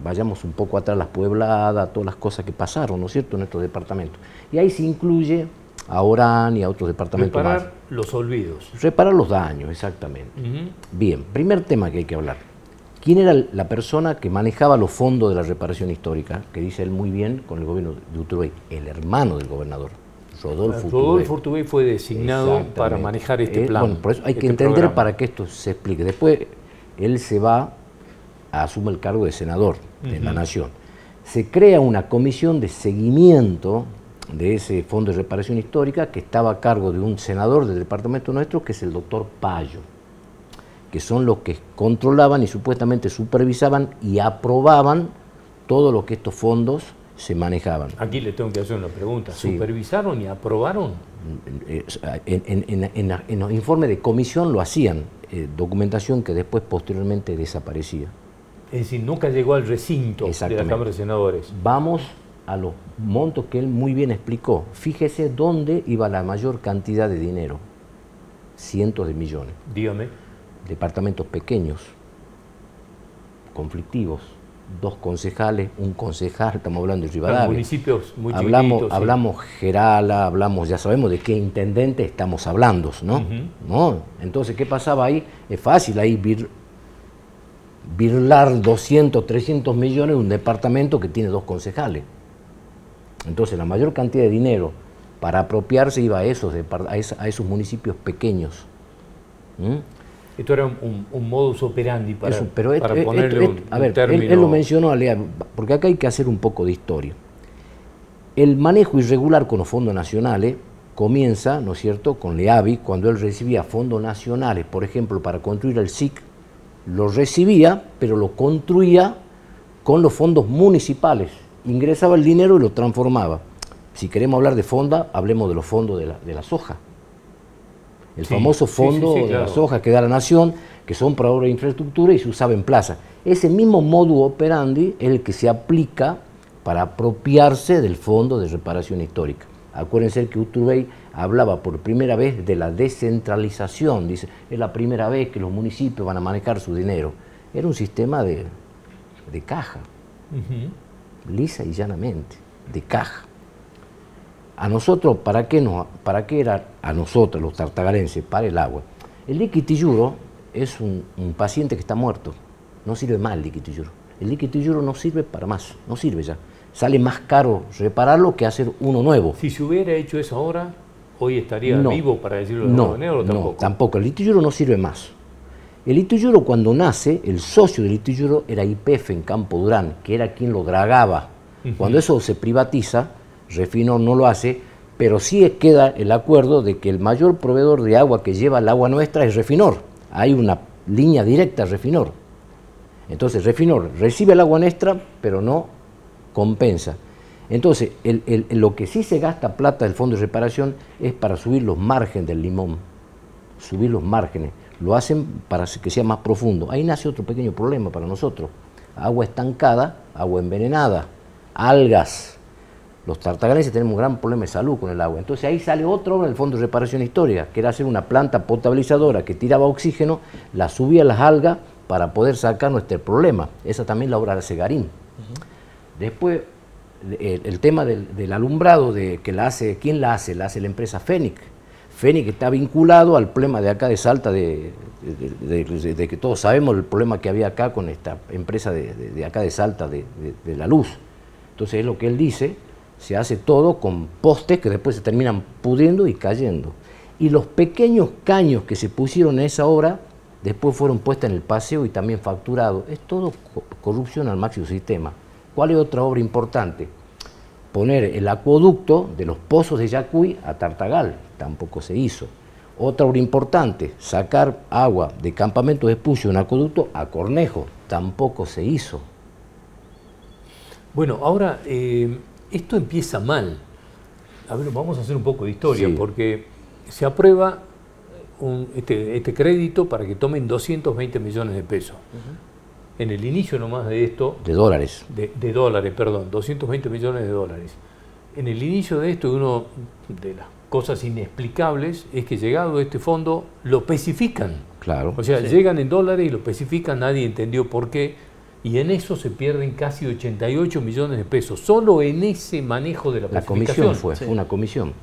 vayamos un poco atrás, las puebladas, todas las cosas que pasaron, ¿no es cierto?, en nuestro departamento. Y ahí se incluye a Orán y a otros departamentos más. Reparar los olvidos. Reparar los daños, exactamente. Bien, primer tema que hay que hablar. ¿Quién era la persona que manejaba los fondos de la reparación histórica? Que dice él muy bien con el gobierno de Urtubey, el hermano del gobernador, Rodolfo Urtubey. Rodolfo Urtubey fue designado para manejar este plan. Bueno, por eso hay que entender programa, para que esto se explique. Después él se va, asume el cargo de senador de la Nación. Se crea una comisión de seguimiento de ese fondo de reparación histórica que estaba a cargo de un senador del departamento nuestro, que es el doctor Payo, que son los que controlaban y supuestamente supervisaban y aprobaban todo lo que estos fondos se manejaban. Aquí le tengo que hacer una pregunta. Sí. ¿Supervisaron y aprobaron? En los informes de comisión lo hacían, documentación que después posteriormente desaparecía. Es decir, nunca llegó al recinto de la Cámara de Senadores. Vamos a los montos que él muy bien explicó. Fíjese dónde iba la mayor cantidad de dinero. Cientos de millones. Dígame. Departamentos pequeños, conflictivos, 2 concejales, un concejal, estamos hablando de Rivadavia. Municipios muy chiquititos. Hablamos Gerala, hablamos, ya sabemos de qué intendente estamos hablando, ¿no? ¿No? Entonces, ¿qué pasaba ahí? Es fácil ahí birlar 200, 300 millones de un departamento que tiene 2 concejales. Entonces, la mayor cantidad de dinero para apropiarse iba a esos municipios pequeños. Esto era un modus operandi para, eso, pero para ponerle un término. Él lo mencionó, porque acá hay que hacer un poco de historia. El manejo irregular con los fondos nacionales comienza, ¿no es cierto?, con Leavi, cuando él recibía fondos nacionales, por ejemplo, para construir el SIC, lo recibía, pero lo construía con los fondos municipales. Ingresaba el dinero y lo transformaba. Si queremos hablar de fonda, hablemos de los fondos de la soja. El famoso fondo de la soja que da la Nación, que son para obras de infraestructura y se usaba en plaza. Ese mismo modus operandi es el que se aplica para apropiarse del fondo de reparación histórica. Acuérdense que Urtubey hablaba por primera vez de la descentralización. Dice, es la primera vez que los municipios van a manejar su dinero. Era un sistema de caja, lisa y llanamente, de caja. A nosotros, ¿para qué era a nosotros, los tartagalenses, para el agua? El liquitilluro es un paciente que está muerto. No sirve más el liquitilluro. El liquitilluro no sirve para más, no sirve ya. Sale más caro repararlo que hacer uno nuevo. Si se hubiera hecho eso ahora, hoy estaría vivo, para decirlo de nuevo, ¿o tampoco? No, tampoco. El liquitilluro no sirve más. El liquitilluro, cuando nace, el socio del liquitilluro era YPF en Campo Durán, que era quien lo dragaba. Cuando eso se privatiza, Refinor no lo hace, pero sí queda el acuerdo de que el mayor proveedor de agua que lleva el agua nuestra es Refinor. Hay una línea directa a Refinor. Entonces Refinor recibe el agua nuestra, pero no compensa. Entonces, lo que sí se gasta plata del fondo de reparación es para subir los márgenes del limón. Subir los márgenes. Lo hacen para que sea más profundo. Ahí nace otro pequeño problema para nosotros. Agua estancada, agua envenenada, algas. Los tartagalenses tenemos un gran problema de salud con el agua. Entonces ahí sale otra obra del Fondo de Reparación Histórica, que era hacer una planta potabilizadora que tiraba oxígeno, la subía a las algas para poder sacar nuestro problema. Esa también la obra de Segarín. Después, el tema del alumbrado, ¿quién la hace? La hace la empresa Fénix. Fénix está vinculado al problema de acá de Salta, de que todos sabemos el problema que había acá con esta empresa de acá de Salta, de la luz. Entonces es lo que él dice. Se hace todo con postes que después se terminan pudriendo y cayendo. Y los pequeños caños que se pusieron en esa obra, después fueron puestos en el paseo y también facturados. Es todo corrupción al máximo sistema. ¿Cuál es otra obra importante? Poner el acueducto de los pozos de Yacuy a Tartagal, tampoco se hizo. Otra obra importante, sacar agua de campamento de Espucio, un acueducto a Cornejo, tampoco se hizo. Bueno, ahora... esto empieza mal. A ver, vamos a hacer un poco de historia, porque se aprueba este crédito para que tomen 220 millones de pesos. En el inicio nomás de esto... De dólares. De dólares, perdón, 220 millones de dólares. En el inicio de esto, una de las cosas inexplicables es que llegado a este fondo lo especifican. Claro. O sea, llegan en dólares y lo especifican, nadie entendió por qué. y en eso se pierden casi 88 millones de pesos, solo en ese manejo de la comisión. Sí. Fue una comisión.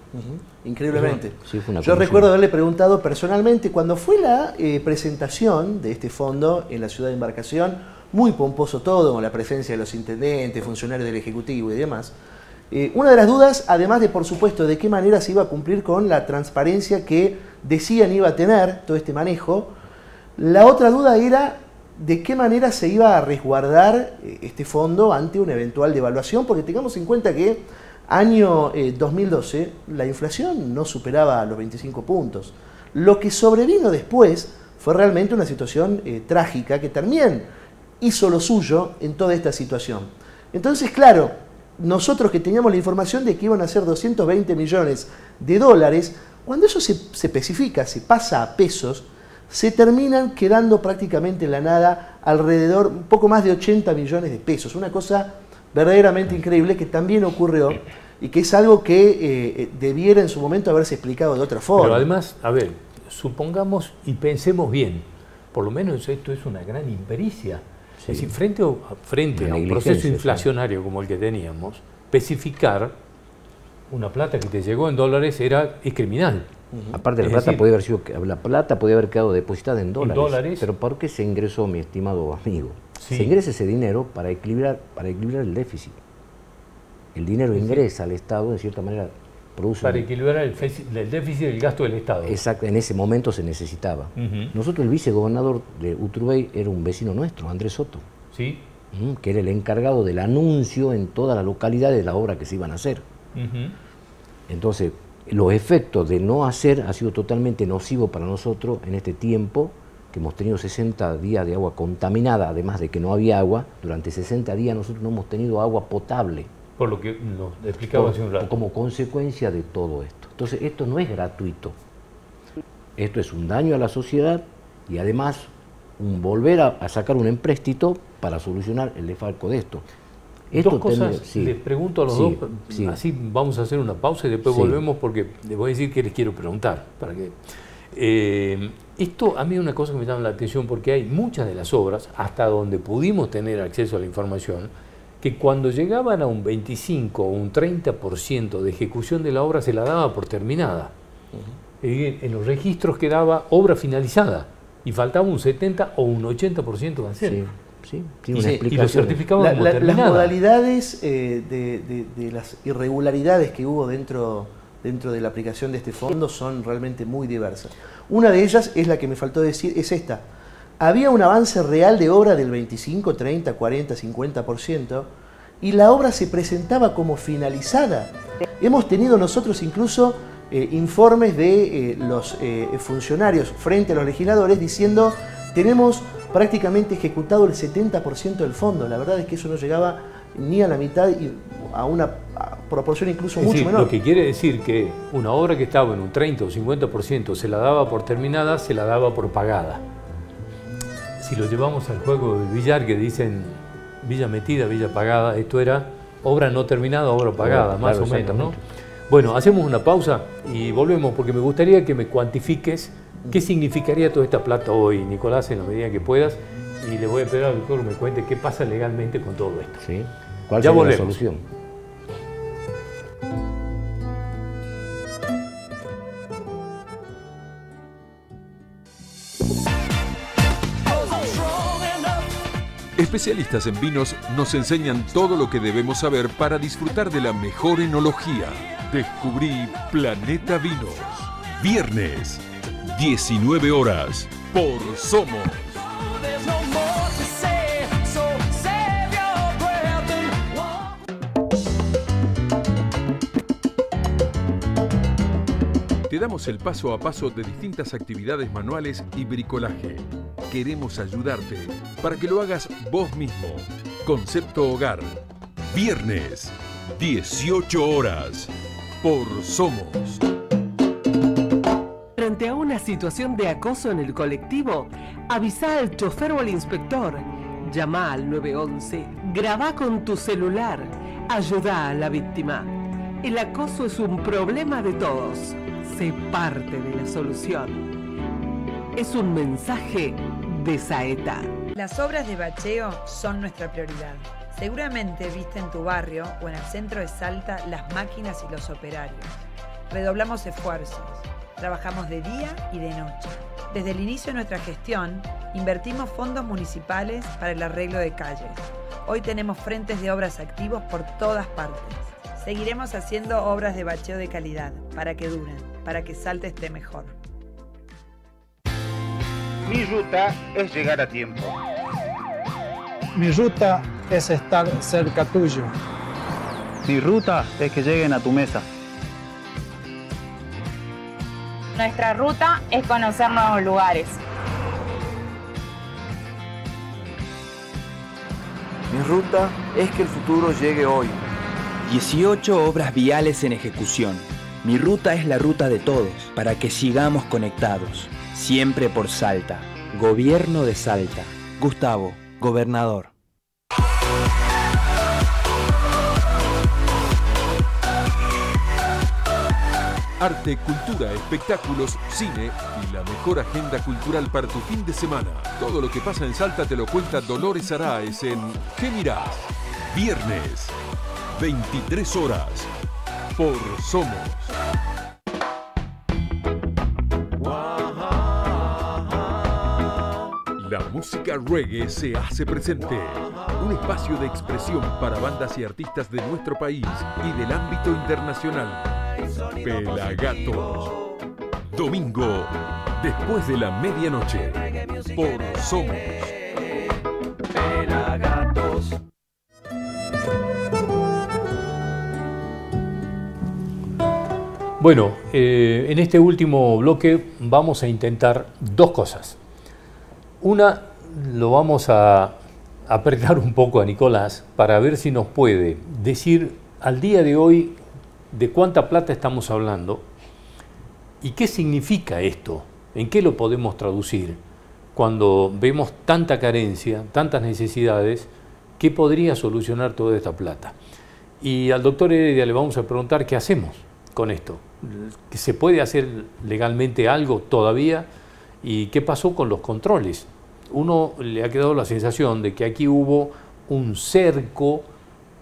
Increíblemente. Sí, fue una Yo comisión. recuerdo haberle preguntado personalmente cuando fue la presentación de este fondo en la ciudad de Embarcación, muy pomposo todo, con la presencia de los intendentes, funcionarios del Ejecutivo y demás. Una de las dudas, además de por supuesto de qué manera se iba a cumplir con la transparencia que decían iba a tener todo este manejo, la otra duda era de qué manera se iba a resguardar este fondo ante una eventual devaluación, porque tengamos en cuenta que año 2012 la inflación no superaba los 25 puntos. Lo que sobrevino después fue realmente una situación trágica que también hizo lo suyo en toda esta situación. Entonces, claro, nosotros que teníamos la información de que iban a ser 220 millones de dólares, cuando eso se especifica, se pasa a pesos, se terminan quedando prácticamente en la nada alrededor, un poco más de 80 millones de pesos. Una cosa verdaderamente increíble que también ocurrió y que es algo que debiera en su momento haberse explicado de otra forma. Pero además, a ver, supongamos y pensemos bien, por lo menos esto es una gran impericia. Sí. Es decir, frente a un proceso inflacionario como el que teníamos, especificar una plata que te llegó en dólares es criminal. Aparte la plata podía haber quedado depositada en dólares. Pero ¿por qué se ingresó, mi estimado amigo? Sí. Se ingresa ese dinero para equilibrar el déficit. El dinero ingresa al Estado, de cierta manera produce... Para equilibrar el déficit del gasto del Estado. Exacto, en ese momento se necesitaba. Nosotros, el vicegobernador de Uturbey era un vecino nuestro, Andrés Soto. Sí. Que era el encargado del anuncio en toda la localidad de la obra que se iban a hacer. Entonces, los efectos de no hacer ha sido totalmente nocivo para nosotros en este tiempo, que hemos tenido 60 días de agua contaminada, además de que no había agua. Durante 60 días nosotros no hemos tenido agua potable. Por lo que nos explicaba hace un rato. Como consecuencia de todo esto. Entonces, esto no es gratuito. Esto es un daño a la sociedad y además un volver a sacar un empréstito para solucionar el desfalco de esto. Dos cosas, les pregunto a los dos, así vamos a hacer una pausa y después volvemos porque les voy a decir qué les quiero preguntar. Para que, esto a mí es una cosa que me llama la atención porque hay muchas de las obras, hasta donde pudimos tener acceso a la información, que cuando llegaban a un 25 o un 30% de ejecución de la obra se la daba por terminada. En los registros quedaba obra finalizada y faltaba un 70 o un 80% de hacer. Y lo certificaban como terminada. Las modalidades de las irregularidades que hubo dentro de la aplicación de este fondo son realmente muy diversas. Una de ellas es la que me faltó decir, es esta. Había un avance real de obra del 25, 30, 40, 50% y la obra se presentaba como finalizada. Hemos tenido nosotros incluso informes de los funcionarios frente a los legisladores diciendo tenemos prácticamente ejecutado el 70% del fondo. La verdad es que eso no llegaba ni a la mitad y a una proporción incluso mucho menor. Lo que quiere decir que una obra que estaba en un 30 o 50% se la daba por terminada, se la daba por pagada. Si lo llevamos al juego del billar que dicen villa metida, villa pagada, esto era obra no terminada, obra pagada, más o menos, ¿no? Bueno, hacemos una pausa y volvemos porque me gustaría que me cuantifiques qué significaría toda esta plata hoy, Nicolás, en la medida que puedas, y le voy a pedir al doctor que me cuente qué pasa legalmente con todo esto. Sí. ¿Cuál sería la solución? Especialistas en vinos nos enseñan todo lo que debemos saber para disfrutar de la mejor enología. Descubrí Planeta Vinos. Viernes, 19 horas, por Somos. Te damos el paso a paso de distintas actividades manuales y bricolaje. Queremos ayudarte para que lo hagas vos mismo. Concepto Hogar. Viernes, 18 horas, por Somos. Frente a una situación de acoso en el colectivo, avisa al chofer o al inspector. Llama al 911, graba con tu celular, ayuda a la víctima. El acoso es un problema de todos. Sé parte de la solución. Es un mensaje de Saeta. Las obras de bacheo son nuestra prioridad. Seguramente viste en tu barrio o en el centro de Salta las máquinas y los operarios. Redoblamos esfuerzos. Trabajamos de día y de noche. Desde el inicio de nuestra gestión, invertimos fondos municipales para el arreglo de calles. Hoy tenemos frentes de obras activos por todas partes. Seguiremos haciendo obras de bacheo de calidad, para que duren, para que Salta esté mejor. Mi ruta es llegar a tiempo. Mi ruta es estar cerca tuyo. Mi ruta es que lleguen a tu mesa. Nuestra ruta es conocer nuevos lugares. Mi ruta es que el futuro llegue hoy. 18 obras viales en ejecución. Mi ruta es la ruta de todos, para que sigamos conectados. Siempre por Salta. Gobierno de Salta. Gustavo, gobernador. Arte, cultura, espectáculos, cine y la mejor agenda cultural para tu fin de semana. Todo lo que pasa en Salta te lo cuenta Dolores Araez en ¿Qué mirás? Viernes, 23 horas, por Somos. La música reggae se hace presente. Un espacio de expresión para bandas y artistas de nuestro país y del ámbito internacional. Pelagatos. Domingo, después de la medianoche, por Somos. Pelagatos. Bueno, en este último bloque vamos a intentar dos cosas. Una, lo vamos a apretar un poco a Nicolás para ver si nos puede decir al día de hoy de cuánta plata estamos hablando y qué significa esto, en qué lo podemos traducir cuando vemos tanta carencia, tantas necesidades, qué podría solucionar toda esta plata. Y al doctor Heredia le vamos a preguntar qué hacemos con esto, que se puede hacer legalmente algo todavía y qué pasó con los controles. Uno le ha quedado la sensación de que aquí hubo un cerco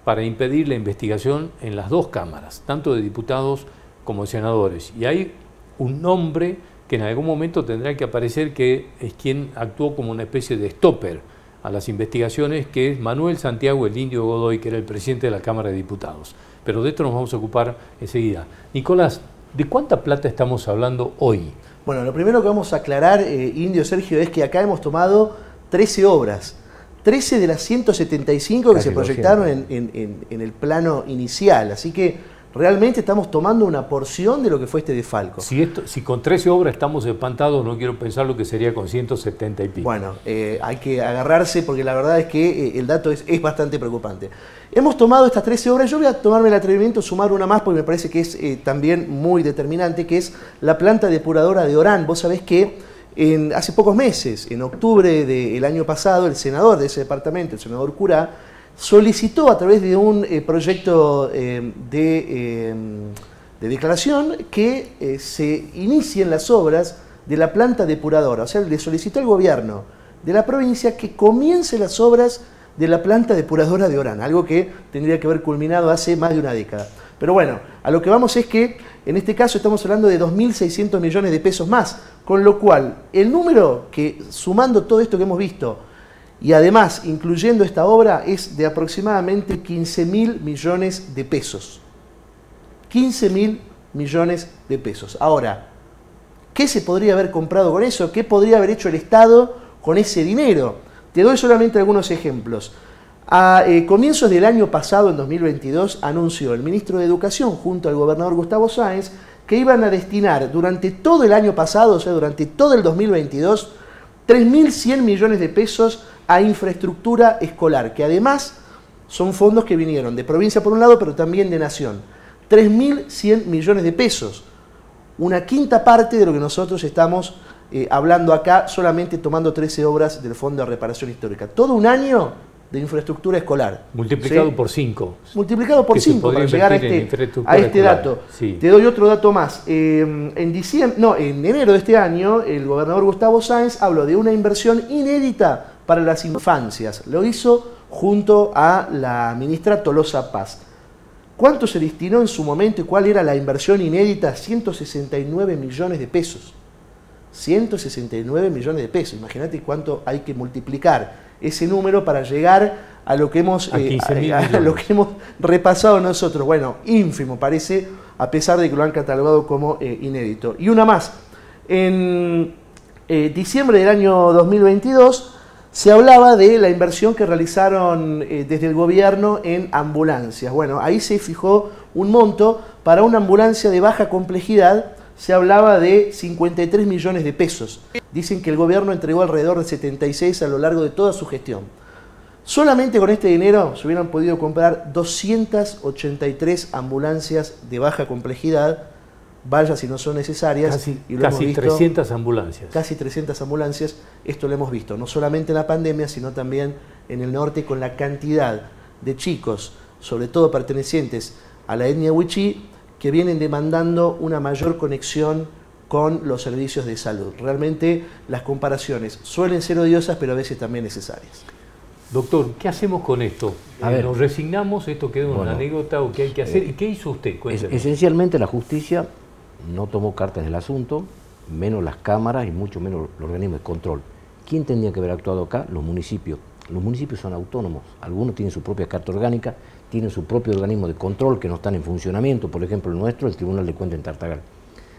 para impedir la investigación en las dos cámaras, tanto de diputados como de senadores. Y hay un nombre que en algún momento tendrá que aparecer, que es quien actuó como una especie de stopper a las investigaciones, que es Manuel Santiago el Indio Godoy, que era el presidente de la Cámara de Diputados. Pero de esto nos vamos a ocupar enseguida. Nicolás, ¿de cuánta plata estamos hablando hoy? Bueno, lo primero que vamos a aclarar, Indio Sergio, es que acá hemos tomado 13 obras. 13 de las 175 que se proyectaron en el plano inicial. Así que realmente estamos tomando una porción de lo que fue este desfalco. Si con 13 obras estamos espantados, no quiero pensar lo que sería con 170 y pico. Bueno, hay que agarrarse porque la verdad es que el dato es bastante preocupante. Hemos tomado estas 13 obras, yo voy a tomarme el atrevimiento de sumar una más porque me parece que es también muy determinante, que es la planta depuradora de Orán. Vos sabés que hace pocos meses, en octubre del año pasado, el senador de ese departamento, el senador Curá, solicitó a través de un proyecto de declaración que se inicien las obras de la planta depuradora. O sea, le solicitó al gobierno de la provincia que comience las obras de la planta depuradora de Orán, algo que tendría que haber culminado hace más de una década. Pero bueno, a lo que vamos es que en este caso estamos hablando de 2.600 millones de pesos más, con lo cual el número que, sumando todo esto que hemos visto, y además incluyendo esta obra, es de aproximadamente 15.000 millones de pesos. 15.000 millones de pesos. Ahora, ¿qué se podría haber comprado con eso? ¿Qué podría haber hecho el Estado con ese dinero? Te doy solamente algunos ejemplos. A comienzos del año pasado, en 2022, anunció el ministro de Educación junto al gobernador Gustavo Sáenz que iban a destinar durante todo el año pasado, o sea, durante todo el 2022, 3.100 millones de pesos a infraestructura escolar, que además son fondos que vinieron de provincia por un lado, pero también de nación. 3.100 millones de pesos, una quinta parte de lo que nosotros estamos hablando acá, solamente tomando 13 obras del Fondo de Reparación Histórica. Todo un año de infraestructura escolar. Multiplicado ¿sí? por 5. Multiplicado por 5 para llegar a este dato. Sí. Te doy otro dato más. En enero de este año, el gobernador Gustavo Sáenz habló de una inversión inédita para las infancias. Lo hizo junto a la ministra Tolosa Paz. ¿Cuánto se destinó en su momento y cuál era la inversión inédita? 169 millones de pesos. 169 millones de pesos. Imagínate cuánto hay que multiplicar ese número para llegar a lo que hemos, a lo que hemos repasado nosotros. Bueno, ínfimo parece, a pesar de que lo han catalogado como inédito. Y una más. En diciembre del año 2022 se hablaba de la inversión que realizaron desde el gobierno en ambulancias. Bueno, ahí se fijó un monto para una ambulancia de baja complejidad. Se hablaba de 53 millones de pesos. Dicen que el gobierno entregó alrededor de 76 a lo largo de toda su gestión. Solamente con este dinero se hubieran podido comprar 283 ambulancias de baja complejidad, vaya si no son necesarias. Casi 300 ambulancias. Casi 300 ambulancias, esto lo hemos visto, no solamente en la pandemia, sino también en el norte, con la cantidad de chicos, sobre todo pertenecientes a la etnia wichí, que vienen demandando una mayor conexión con los servicios de salud. Realmente las comparaciones suelen ser odiosas, pero a veces también necesarias. Doctor, ¿qué hacemos con esto? ¿Nos resignamos? ¿Esto queda una anécdota o qué hay que hacer? ¿Y qué hizo usted? Cuéntenos. Esencialmente la justicia no tomó cartas del asunto, menos las cámaras y mucho menos los organismos de control. ¿Quién tendría que haber actuado acá? Los municipios. Los municipios son autónomos, algunos tienen su propia carta orgánica, tienen su propio organismo de control que no están en funcionamiento, por ejemplo el nuestro, el Tribunal de Cuentas en Tartagal.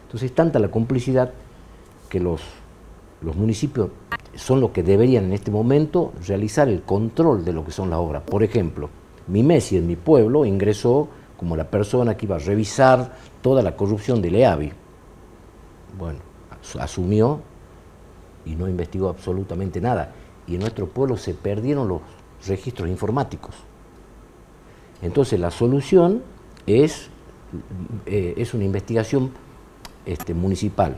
Entonces es tanta la complicidad que los municipios son los que deberían en este momento realizar el control de lo que son las obras. Por ejemplo, Mimesi en mi pueblo ingresó como la persona que iba a revisar toda la corrupción del EAVI. Bueno, asumió y no investigó absolutamente nada. Y en nuestro pueblo se perdieron los registros informáticos. Entonces la solución es una investigación municipal.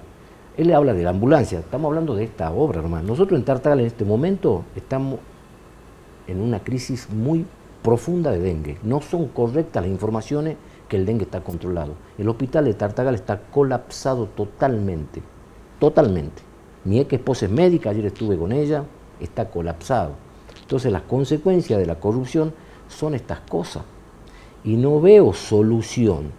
Él le habla de la ambulancia, estamos hablando de esta obra, hermano. Nosotros en Tartagal en este momento estamos en una crisis muy profunda de dengue. No son correctas las informaciones que el dengue está controlado. El hospital de Tartagal está colapsado totalmente, totalmente. Mi ex esposa es médica, ayer estuve con ella, está colapsado. Entonces las consecuencias de la corrupción son estas cosas. Y no veo solución.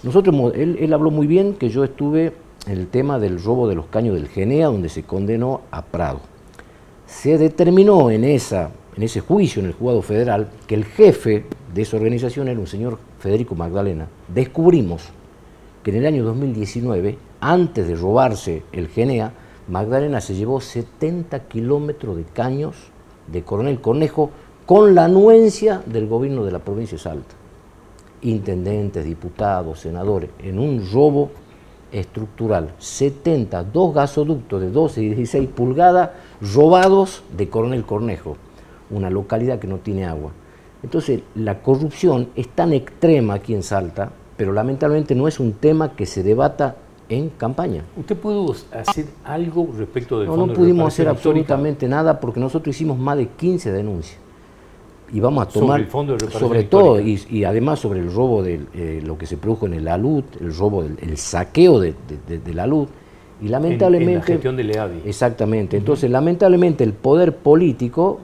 Nosotros, él habló muy bien que yo estuve en el tema del robo de los caños del Genea, donde se condenó a Prado. Se determinó en ese juicio, en el juzgado federal, que el jefe de esa organización era un señor Federico Magdalena. Descubrimos que en el año 2019, antes de robarse el Genea, Magdalena se llevó 70 kilómetros de caños de Coronel Cornejo con la anuencia del gobierno de la provincia de Salta. Intendentes, diputados, senadores, en un robo estructural. 2 gasoductos de 12 y 16 pulgadas robados de Coronel Cornejo, una localidad que no tiene agua. Entonces, la corrupción es tan extrema aquí en Salta, pero lamentablemente no es un tema que se debata en campaña. ¿Usted pudo hacer algo respecto del fondo? No pudimos hacer absolutamente nada porque nosotros hicimos más de 15 denuncias. Y vamos a tomar, sobre el fondo de reparación sobre todo, y además sobre el robo de lo que se produjo en el alud, el robo, el saqueo de la alud, y lamentablemente... En la gestión del EAVI. Exactamente. Entonces, lamentablemente, el poder político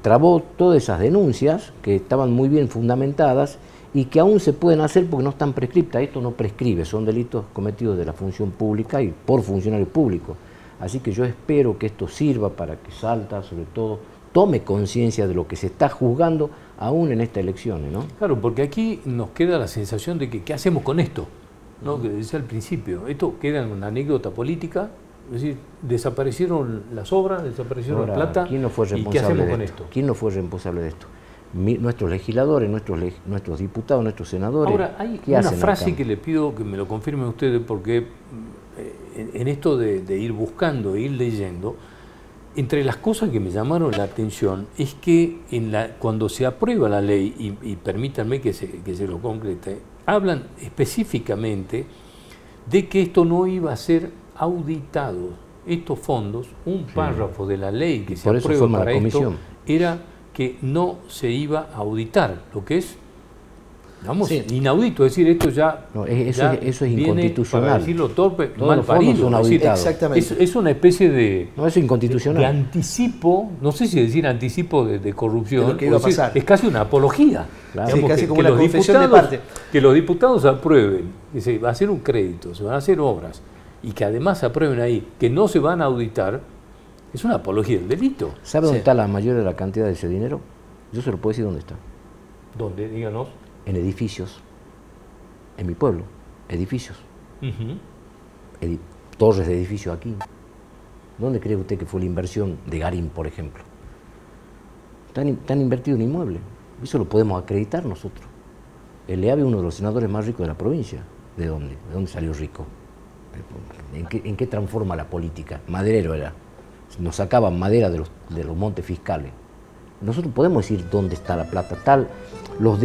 trabó todas esas denuncias que estaban muy bien fundamentadas y que aún se pueden hacer porque no están prescriptas. Esto no prescribe, son delitos cometidos de la función pública y por funcionarios públicos. Así que yo espero que esto sirva para que Salta, sobre todo, tome conciencia de lo que se está juzgando aún en estas elecciones, ¿no? Claro, porque aquí nos queda la sensación de que ¿qué hacemos con esto? ¿No? Que decía al principio, esto queda en una anécdota política, es decir, desaparecieron las obras, desaparecieron la plata. ¿Quién no fue responsable ¿Y qué hacemos de con esto? esto? ¿Quién no fue responsable de esto? Nuestros legisladores, nuestros diputados, nuestros senadores. Ahora, hay una frase que le pido que me lo confirmen ustedes, porque en esto de ir buscando, ir leyendo, entre las cosas que me llamaron la atención es que cuando se aprueba la ley, y permítanme que se lo concrete, hablan específicamente de que esto no iba a ser auditado. Estos fondos, un párrafo de la ley que se aprueba para esto, era que no se iba a auditar, lo que es, vamos, sí, inaudito. Es decir, esto ya, no, eso es inconstitucional. Para decirlo torpe, todos mal los fondos parido. son auditados. Exactamente. Es una especie de, no, eso es inconstitucional, de anticipo, no sé si decir anticipo de corrupción, de lo que iba a pasar. Es casi una apología. Claro. Sí, casi como una confesión de parte. Que los diputados aprueben, que se va a hacer un crédito, se van a hacer obras, y que además aprueben ahí que no se van a auditar, es una apología del delito. ¿Sabe dónde está la mayor de la cantidad de ese dinero? Yo se lo puedo decir dónde está. ¿Dónde? Díganos. En edificios. En mi pueblo. Edificios. Torres de edificios aquí. ¿Dónde cree usted que fue la inversión de Garín, por ejemplo? Están invertidos en inmuebles. Eso lo podemos acreditar nosotros. El Leave es uno de los senadores más ricos de la provincia. ¿De dónde? ¿De dónde salió rico? ¿En qué transforma la política? Maderero era. Nos sacaban madera de los montes fiscales. Nosotros podemos decir dónde está la plata. Los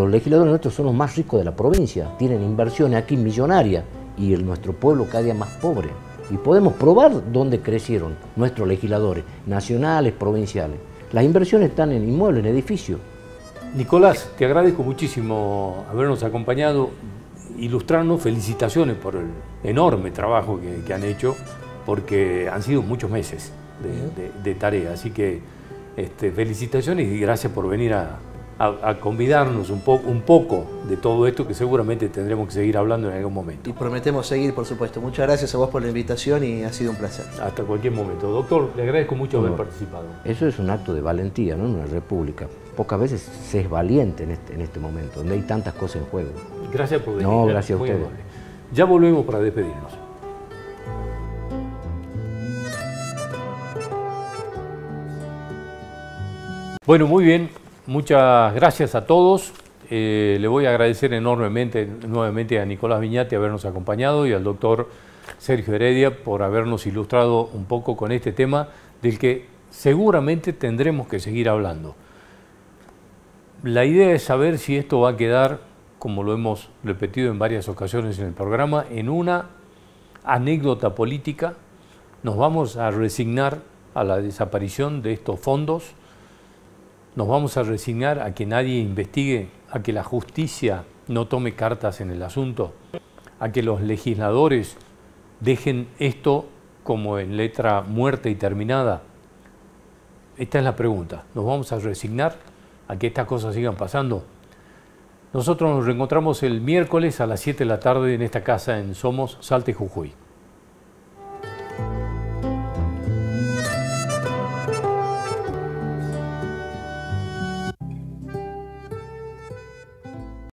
legisladores nuestros son los más ricos de la provincia. Tienen inversiones aquí millonarias y nuestro pueblo cada día más pobre. Y podemos probar dónde crecieron nuestros legisladores, nacionales, provinciales. Las inversiones están en inmuebles, en edificios. Nicolás, te agradezco muchísimo habernos acompañado, ilustrarnos. Felicitaciones por el enorme trabajo que han hecho, porque han sido muchos meses de tarea. Así que felicitaciones y gracias por venir a convidarnos un poco de todo esto, que seguramente tendremos que seguir hablando en algún momento. Y prometemos seguir, por supuesto. Muchas gracias a vos por la invitación y ha sido un placer. Hasta cualquier momento. Doctor, le agradezco mucho haber participado. Eso es un acto de valentía, ¿no? En una república. Pocas veces se es valiente en este momento, donde hay tantas cosas en juego. Gracias por venir. No, gracias a ustedes. Ya volvemos para despedirnos. Bueno, muy bien. Muchas gracias a todos. Le voy a agradecer enormemente nuevamente a Nicolás Viñate habernos acompañado y al doctor Sergio Heredia por habernos ilustrado un poco con este tema del que seguramente tendremos que seguir hablando. La idea es saber si esto va a quedar, como lo hemos repetido en varias ocasiones en el programa, en una anécdota política. Nos vamos a resignar a la desaparición de estos fondos. Nos vamos a resignar a que nadie investigue, a que la justicia no tome cartas en el asunto, a que los legisladores dejen esto como en letra muerta y terminada. Esta es la pregunta. ¿Nos vamos a resignar a que estas cosas sigan pasando? Nosotros nos reencontramos el miércoles a las 7 de la tarde en esta casa en Somos, Salta y Jujuy.